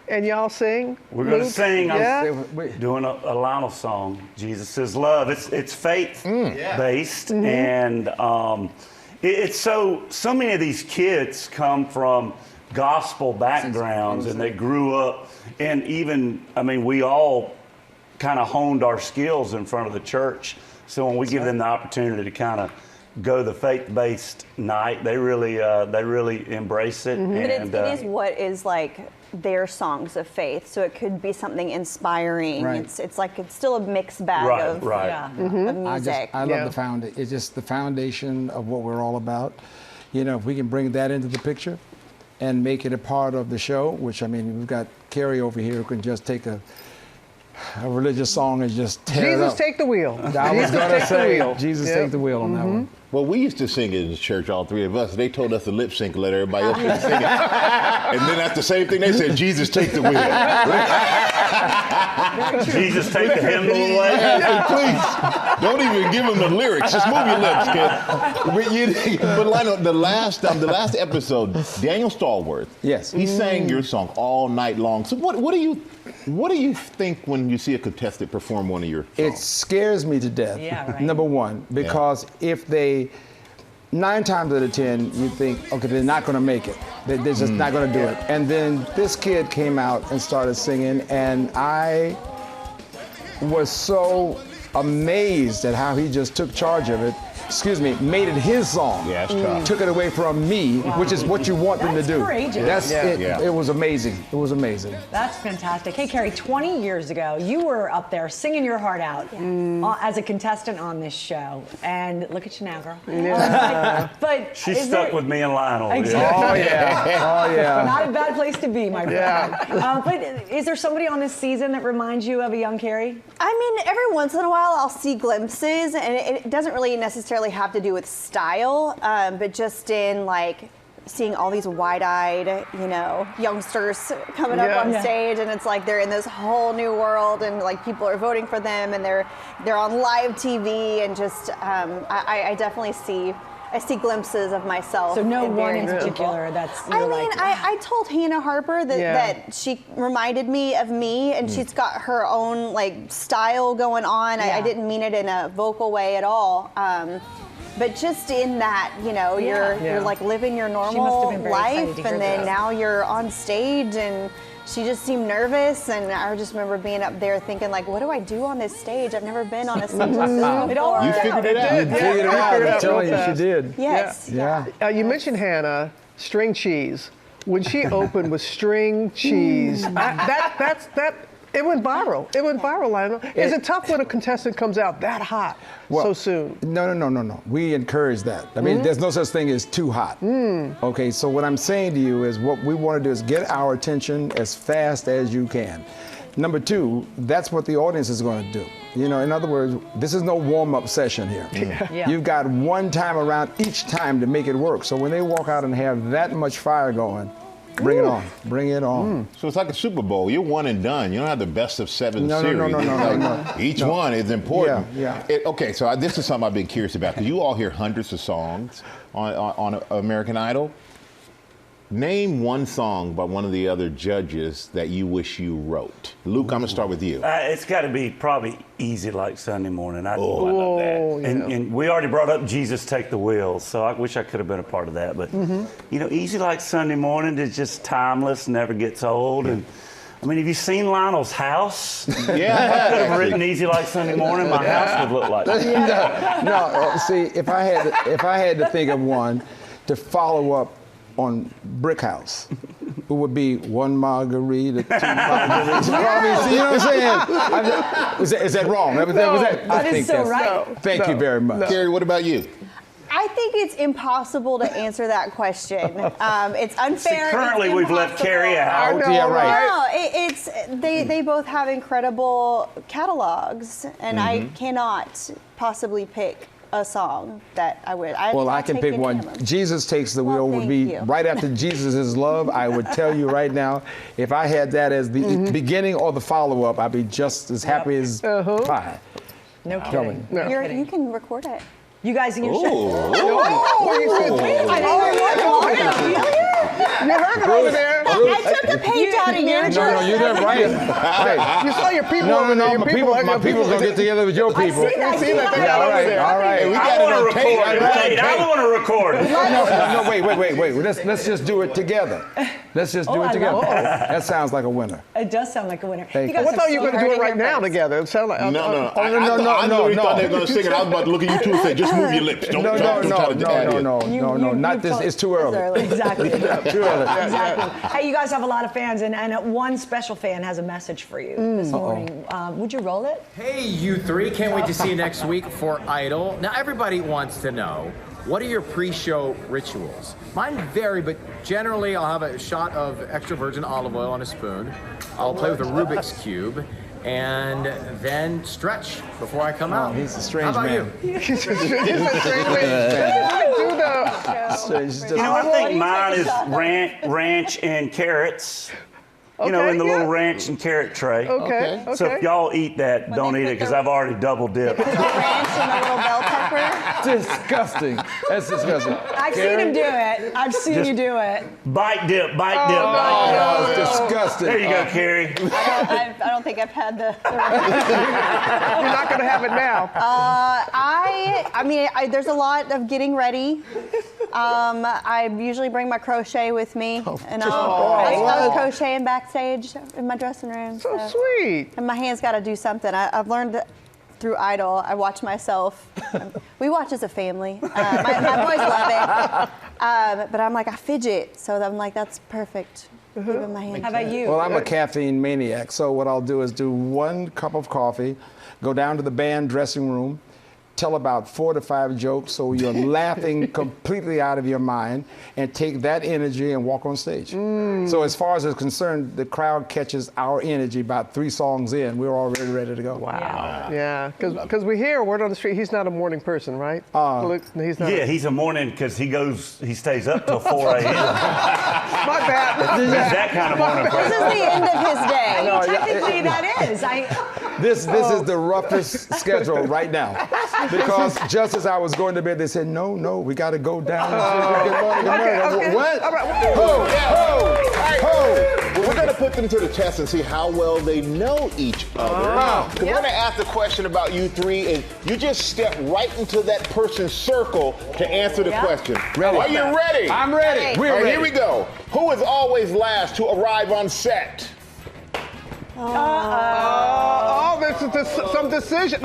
And y'all sing? We're going to sing. Yeah? I'm doing a Lionel song, Jesus is Love. It's faith-based, and it's so many of these kids come from gospel backgrounds, and they grew up, and we all kind of honed our skills in front of the church. So when we give them the opportunity to kind of go the faith-based night, they really embrace it. But it is what is their songs of faith, so it could be something inspiring. Right. It's still a mixed bag of music. I love the foundation. It's just the foundation of what we're all about. If we can bring that into the picture and make it a part of the show, which we've got Carrie over here who can just take a religious song and just tear it up. Jesus take the wheel. I was going to say, Jesus take the wheel on that one. Well, we used to sing it in church, all three of us. They told us to lip sync and let everybody else sing it. And then that's the same thing they said, Jesus take the wheel. Jesus, take the hymnal away. Hey, please, don't even give him the lyrics. Just move your lips, kid. But Lionel, the last episode, Daniel Stallworth. Yes. He sang your song all night long. So what do you think when you see a contestant perform one of your songs? It scares me to death. Yeah, right. Number one, because if they 9 times out of 10, you think, okay, they're not going to make it. They're just not going to do it. And then this kid came out and started singing, and I was so amazed at how he just took charge of it. Made it his song. Yeah, it's tough. Took it away from me, which is what you want them to do. Courageous. It was amazing. It was amazing. That's fantastic. Hey, Carrie, 20 years ago, you were up there singing your heart out as a contestant on this show. And look at you now, girl. Yeah. But She's stuck with me and Lionel. Exactly. Oh, yeah. Oh, yeah. Not a bad place to be, my friend. Yeah. But is there somebody on this season that reminds you of a young Carrie? I mean, every once in a while I'll see glimpses, and it doesn't really necessarily have to do with style, but just in like seeing all these wide-eyed, youngsters coming up on stage, and it's like they're in this whole new world, and like people are voting for them, and they're on live TV, and just I definitely see glimpses of myself. So no one in particular that's. I told Hannah Harper that she reminded me of me, and she's got her own like style going on. I didn't mean it in a vocal way at all. But just in that, you're like living your normal life, and then now you're on stage, and she just seemed nervous, and I just remember being up there thinking, like, what do I do on this stage? I've never been on a stage like this before. It all worked out. You figured it out. I'm telling you, she did. Yes. Yeah. You mentioned Hannah, string cheese. When she opened with string cheese, it went viral. It went viral, Lionel. Is it tough when a contestant comes out that hot so soon? No. We encourage that. I mean, there's no such thing as too hot. Okay, so what I'm saying to you is what we want to do is get our attention as fast as you can. Number 2, that's what the audience is going to do. In other words, this is no warm-up session here. You've got one time around each time to make it work. So when they walk out and have that much fire going, bring it on. Bring it on. So it's like a Super Bowl. You're one and done. You don't have the best of 7 series. No. Each one is important. Yeah. Okay, so this is something I've been curious about, because you all hear hundreds of songs on American Idol. Name one song by one of the other judges that you wish you wrote. Luke, I'm going to start with you. It's got to be probably Easy Like Sunday Morning. I love that. And we already brought up Jesus Take the Wheel, so I wish I could have been a part of that. But, Easy Like Sunday Morning is just timeless, never gets old. And I mean, have you seen Lionel's house? Yeah. I could have written Easy Like Sunday Morning, my house would look like that. No, see, if I had to think of one to follow up on Brick House, it would be 1 margarita, 2 margaritas. See, you know what I'm saying? Is that wrong? That is so right. Thank you very much. Carrie, what about you? I think it's impossible to answer that question. It's unfair. Currently, we've left Carrie out. No, they both have incredible catalogs, and I cannot possibly pick a song that I would. I can pick one. Jesus Takes the Wheel would be right after Jesus is Love. I would tell you right now, if I had that as the beginning or the follow-up, I'd be just as happy as pie. No kidding. You can record it. You guys in your show. You heard it over there. I took a page out of your No, you didn't write it. You saw your people over there. My people gonna get together with your people. I see that. All right. I want to record it. No, wait. Let's just do it together. That sounds like a winner. It does sound like a winner. I thought you were going to do it right now together. It sounded like No. I literally thought they were going to sing it. I was about to look at you two and say, just move your lips. Don't try to No. Not this. It's too early. Exactly. Too early. Exactly. Hey, you guys have a lot of fans, and one special fan has a message for you this morning. Would you roll it? Hey, you three. Can't wait to see you next week for Idol. Now, everybody wants to know, what are your pre-show rituals? Mine vary, but generally I'll have a shot of extra virgin olive oil on a spoon. I'll play with a Rubik's Cube, and then stretch before I come out. He's a strange man. He's a strange man. I think mine is ranch and carrots. You know, Okay, in the yeah. little ranch and carrot tray. Okay, So okay. if y'all eat that, don't eat it because I've already double dipped. Ranch and a little bell pepper. Disgusting. That's disgusting. I've seen him do it. I've seen Just- you do it. Bite dip, bite Oh, dip, no, bite dip. Oh, it's disgusting. There you go, Carrie. I don't think I've had the You're not going to have it now. I mean, there's a lot of getting ready. I usually bring my crochet with me, and I was crocheting backstage in my dressing room. So sweet. And my hands got to do something. I've learned through Idol. I watch myself. We watch as a family. My boys love it, but I'm like I fidget, so I'm like that's perfect. Leaving my hands. How about you? Well, I'm a caffeine maniac, so what I'll do is do 1 cup of coffee, go down to the band dressing room, tell about 4 to 5 jokes so you're laughing completely out of your mind, and take that energy and walk on stage. So as far as it's concerned, the crowd catches our energy about 3 songs in. We're already ready to go. Wow. Yeah, because we hear word on the street, he's not a morning person, right? Luke, he's not. Yeah, he's a morning because he stays up till 4 a.m. My bad. He's that kind of morning This person. is the end of his day. No, Technically, that is. This is the roughest schedule right now. Because just as I was going to bed, they said, no, we got to go down. Good morning, good morning. What? All right. Well, we're going to put them to the test and see how well they know each other. We're going to ask the question about you 3, and you just step right into that person's circle to answer the question. Ready. Are you ready? I'm ready. We're All right, ready. here we go. Who is always last to arrive on set? There's some decision.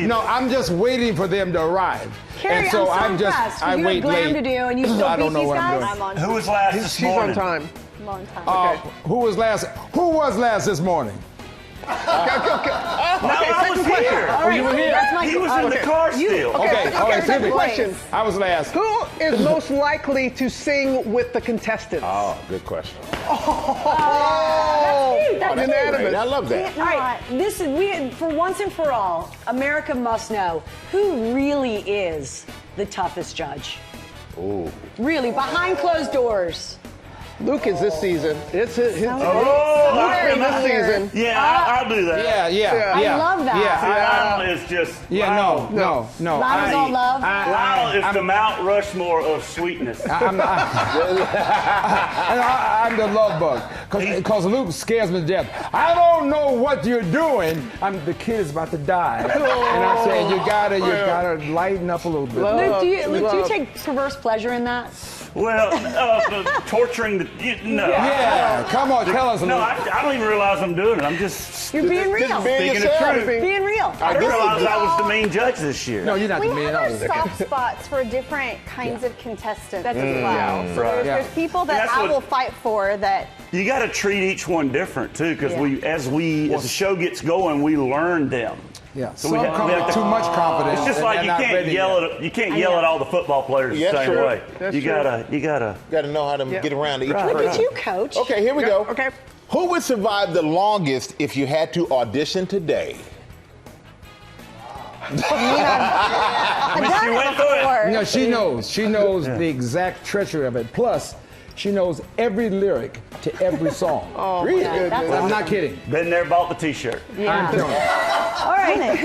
No, I'm just waiting for them to arrive. Carrie, and so I'm so impressed. I You wait have glam late. to do, and you still I don't beat know these what I'm guys? doing. Who was last this She's on morning? time. Long time. Who was last? Who was last this morning? No, I was here. Oh, you were here. He was in the car still. Okay, all right, second Sydney. question. I was last. Who is most likely to sing with the contestants? Oh, good question. That's unanimous. I love that. All right, this is for once and for all, America must know who really is the toughest judge. Ooh. Really, behind closed doors. Luke is this season. It's his Oh, this season. Yeah, I'll do that. Yeah. I love that. Lionel is just. No. Lionel's all love. Lionel is the Mount Rushmore of sweetness. I'm the love bug because Luke scares me to death. I don't know what you're doing. The kid is about to die, and I'm saying you gotta lighten up a little bit. Luke, do you take perverse pleasure in that? Well, torturing the. No. Yeah, come on, tell us. No, Luke. I don't even realize I'm doing it. I'm just. You're being real. Speaking the truth. Being real. I didn't realize I was the main judge this year. No, you're not We the man. have our soft spots for different kinds of contestants as well. Yeah, So right. there's people that That's I what- will fight for that. You got to treat each one different too, because as the show gets going, we learn them. Yeah. So Some we have come with too much confidence. It's just and like they're you not can't ready yell yet. at you can't yell at all the football players Yeah, the same true. way. That's You true. gotta know how to get around to each Right. person. Look at you, coach. Okay, here we go. Okay. Who would survive the longest if you had to audition today? I've done it before. No, she knows. She knows the exact treachery of it. Plus, she knows every lyric to every song. Oh, really? my goodness. I'm not kidding. Been there, bought the T-shirt. I'm telling you. All right,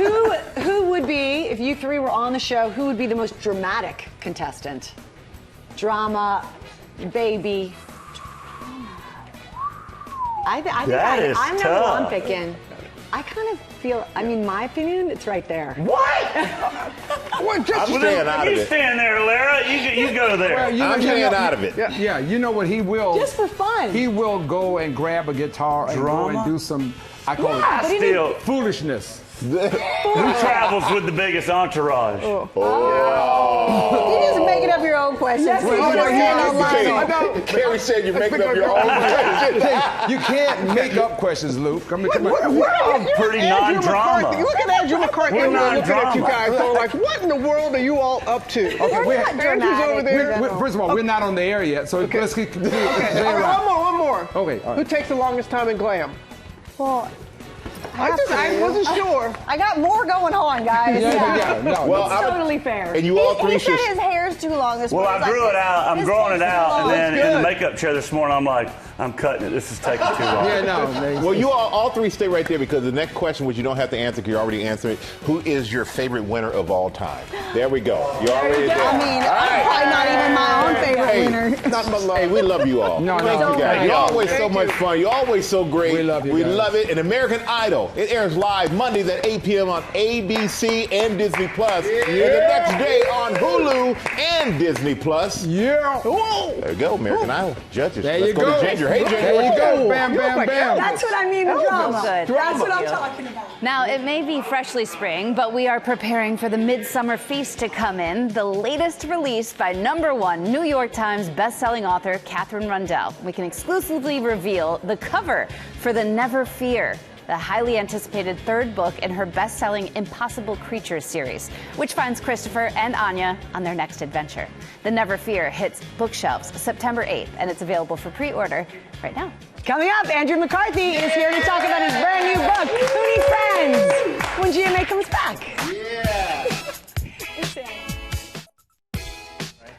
who would be, if you 3 were on the show, who would be the most dramatic contestant? Drama, baby. I know who I'm picking. I kind of feel, my opinion, it's right there. What? I'm staying out of You it. stand there, Lara. You go there. Well, I'm staying out of it. Yeah, you know what he will. Just for fun. He will go and grab a guitar and go and do some, I call it Still, foolishness. who travels with the biggest entourage? You just making up your own questions. Carrie said you're making up your own questions. You can't make up questions, Luke. Come on. We're pretty non-drama. Look at Andrew McCartney. We're Everyone looking at you non-drama. guys going like, what in the world are you all up to? Okay, Andrew's over there. First of all, we're not on the air yet, so let's keep Okay, all right, one more. Okay, all right. Who takes the longest time in glam? Well, I wasn't sure. I got more going on, guys. Well, it's totally fair. And you all three he said should. his hair's too long. This Well, morning. I grew it out. I'm This growing hair's it too out, and long. then That's in the good. makeup chair this morning, I'm like, I'm cutting it. This is taking too long. Well, you all three stay right there because the next question, which you don't have to answer, because you already answered it. Who is your favorite winner of all time? There we go. You're already there. I mean, I'm probably not even my own favorite winner. Not but love. Hey, we love you all. Thank you guys. You're always so much fun. You're always so great. We love you We guys. love it. And American Idol, it airs live Mondays at 8 p.m. on ABC and Disney Plus, and the next day on Hulu and Disney Plus. Yeah. There you go, American Idol judges. There Let's you go go. to Ginger. Hey, Ginger. There what you got? go. Bam, bam, bam. That's what I mean, the drama. Good. That's what I'm talking about. Now, it may be freshly spring, but we are preparing for the midsummer feast to come in. The latest release by #1 New York Times bestselling author Catherine Rundell. We can exclusively reveal the cover for The Never Fear, the highly anticipated third book in her best-selling Impossible Creatures series, which finds Christopher and Anya on their next adventure. The Never Fear hits bookshelves September 8th, and it's available for pre-order right now. Coming up, Andrew McCarthy is here to talk about his brand new book, Who Needs Friends? When GMA comes back.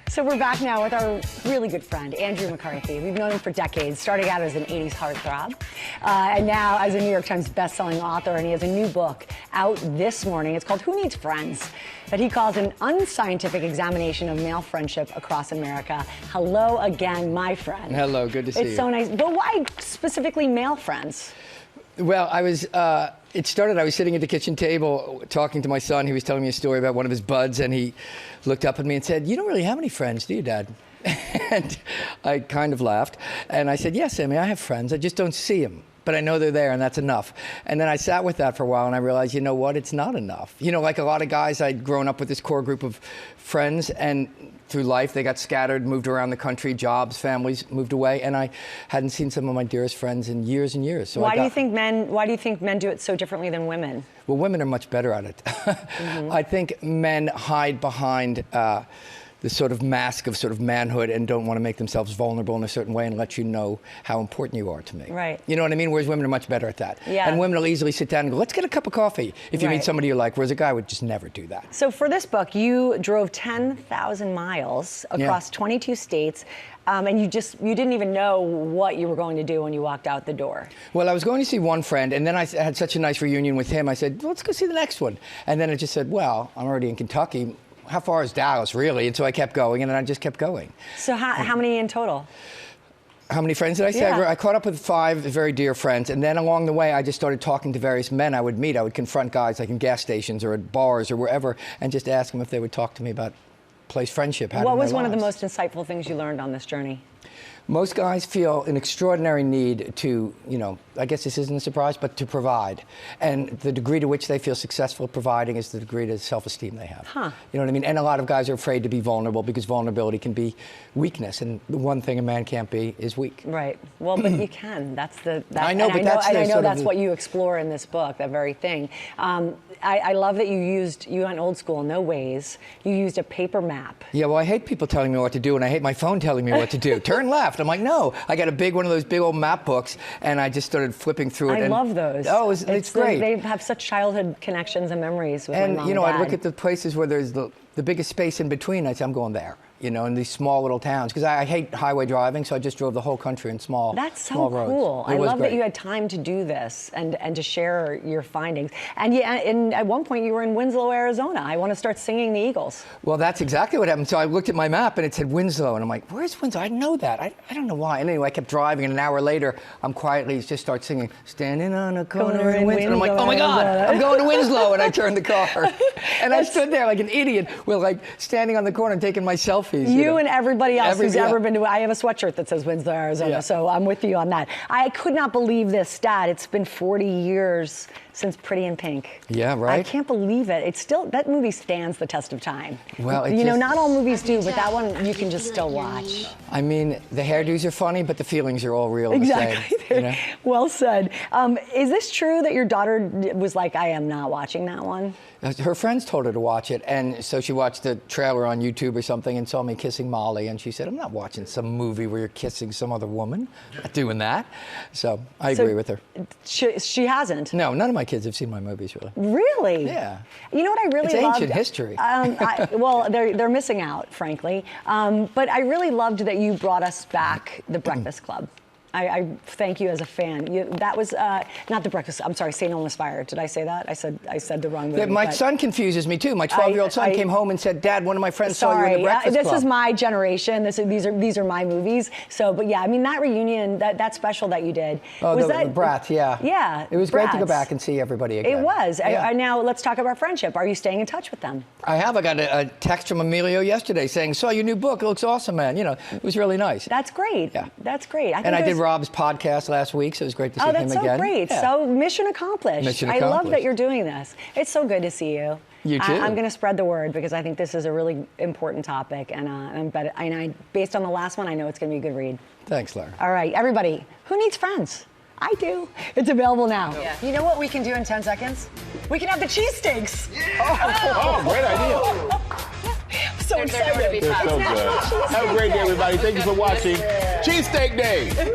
So we're back now with our really good friend, Andrew McCarthy. We've known him for decades, starting out as an 80s heartthrob, and now as a New York Times bestselling author, and he has a new book out this morning. It's called Who Needs Friends? That he calls an unscientific examination of male friendship across America. Hello again, my friend. Hello, good to see you. It's so nice. But why specifically male friends? Well, I was sitting at the kitchen table talking to my son. He was telling me a story about one of his buds, and he looked up at me and said, "You don't really have any friends, do you, Dad?" And I kind of laughed. And I said, "Yes, Sammy, I have friends. I just don't see them. But I know they're there, and that's enough." And then I sat with that for a while, and I realized, you know what? It's not enough. You know, like a lot of guys, I'd grown up with this core group of friends, and through life, they got scattered, moved around the country, jobs, families moved away, and I hadn't seen some of my dearest friends in years and years. So Why do you think men do it so differently than women? Well, women are much better at it. I think men hide behind the sort of mask of sort of manhood and don't want to make themselves vulnerable in a certain way and let you know how important you are to me. Right. You know what I mean? Whereas women are much better at that. Yeah. And women will easily sit down and go, "Let's get a cup of coffee," if you Right. meet somebody you like, whereas a guy would just never do that. So for this book, you drove 10,000 miles across 22 states, and you didn't even know what you were going to do when you walked out the door. Well, I was going to see one friend, and then I had such a nice reunion with him. I said, "Let's go see the next one." And then I just said, "Well, I'm already in Kentucky. How far is Dallas, really?" And so I kept going, and then I just kept going. So how many in total? How many friends did I say? Yeah. I caught up with 5 very dear friends, and then along the way, I just started talking to various men I would meet. I would confront guys like in gas stations or at bars or wherever, and just ask them if they would talk to me about place friendship. What was one of the most insightful things you learned on this journey? Most guys feel an extraordinary need to, I guess this isn't a surprise, but to provide. And the degree to which they feel successful providing is the degree to self-esteem they have. Huh. You know what I mean? And a lot of guys are afraid to be vulnerable because vulnerability can be weakness. And the one thing a man can't be is weak. Right. Well, but you can. I know, but that's what you explore in this book, that very thing. I love that you went old school, no ways. You used a paper map. Yeah, well, I hate people telling me what to do, and I hate my phone telling me what to do. Turn left. I'm like, no. I got one of those big old map books, and I just started flipping through it. I love those. Oh, it's great. They have such childhood connections and memories with my mom and I dad. look at the places where there's the biggest space in between. I say, I'm going there. In these small little towns, because I hate highway driving, so I just drove the whole country in small roads. That's so cool. I love that you had time to do this and to share your findings. And at one point you were in Winslow, Arizona. I want to start singing the Eagles. Well, that's exactly what happened. So I looked at my map and it said Winslow, and I'm like, where's Winslow? I know that. I don't know why. And anyway, I kept driving, and an hour later, I'm quietly just start singing, "Standing on a corner in Winslow." And I'm like, oh my God, I'm going to Winslow. And I turned the car. And I stood there like an idiot, with standing on the corner and taking my selfies. You and everybody else who's ever been to, I have a sweatshirt that says Winslow, Arizona, so I'm with you on that. I could not believe this stat. It's been 40 years since Pretty in Pink. Yeah, right? I can't believe it. It's still, that movie stands the test of time. Well, not all movies do, but that one you can just still watch. I mean, the hairdos are funny, but the feelings are all real. Exactly. The same, Well said. Is this true that your daughter was like, I am not watching that one? Her friends told her to watch it, and so she watched the trailer on YouTube or something and saw me kissing Molly, and she said, I'm not watching some movie where you're kissing some other woman. I'm not doing that. So I agree with her. She hasn't? No, none of my kids have seen my movies, really. Really? Yeah. You know what I really It's loved? ancient history. Well, they're missing out, frankly. But I really loved that you brought us back The Breakfast Club. I thank you as a fan. That was not The Breakfast. I'm sorry, St. Elmo's Fire. Did I say that? I said the wrong movie. Yeah, my son confuses me too. My 12-year-old son came home and said, "Dad, one of my friends saw you in The Breakfast Club." This is my generation. These are my movies. So, but yeah, I mean that reunion, that special that you did. Oh, was the that Bratz, yeah. Yeah, It was great to go Bratz. back and see everybody again. It was. Yeah. Now let's talk about friendship. Are you staying in touch with them? I have. I got a text from Emilio yesterday saying, "Saw your new book. It looks awesome, man." You know, it was really nice. That's great. Yeah. That's great. And I did Rob's podcast last week, so it was great to see him again. Oh, that's so great. Yeah. So mission accomplished. Mission I love accomplished. that you're doing this. It's so good to see you. You too. I'm going to spread the word because I think this is a really important topic, and based on the last one, I know it's going to be a good read. Thanks, Laura. All right, everybody, who needs friends? I do. It's available now. Yeah. You know what we can do in 10 seconds? We can have the cheesesteaks. Oh, great idea. So excited. They're so good. Have a great day, everybody. Thank you for watching Cheesesteak Day.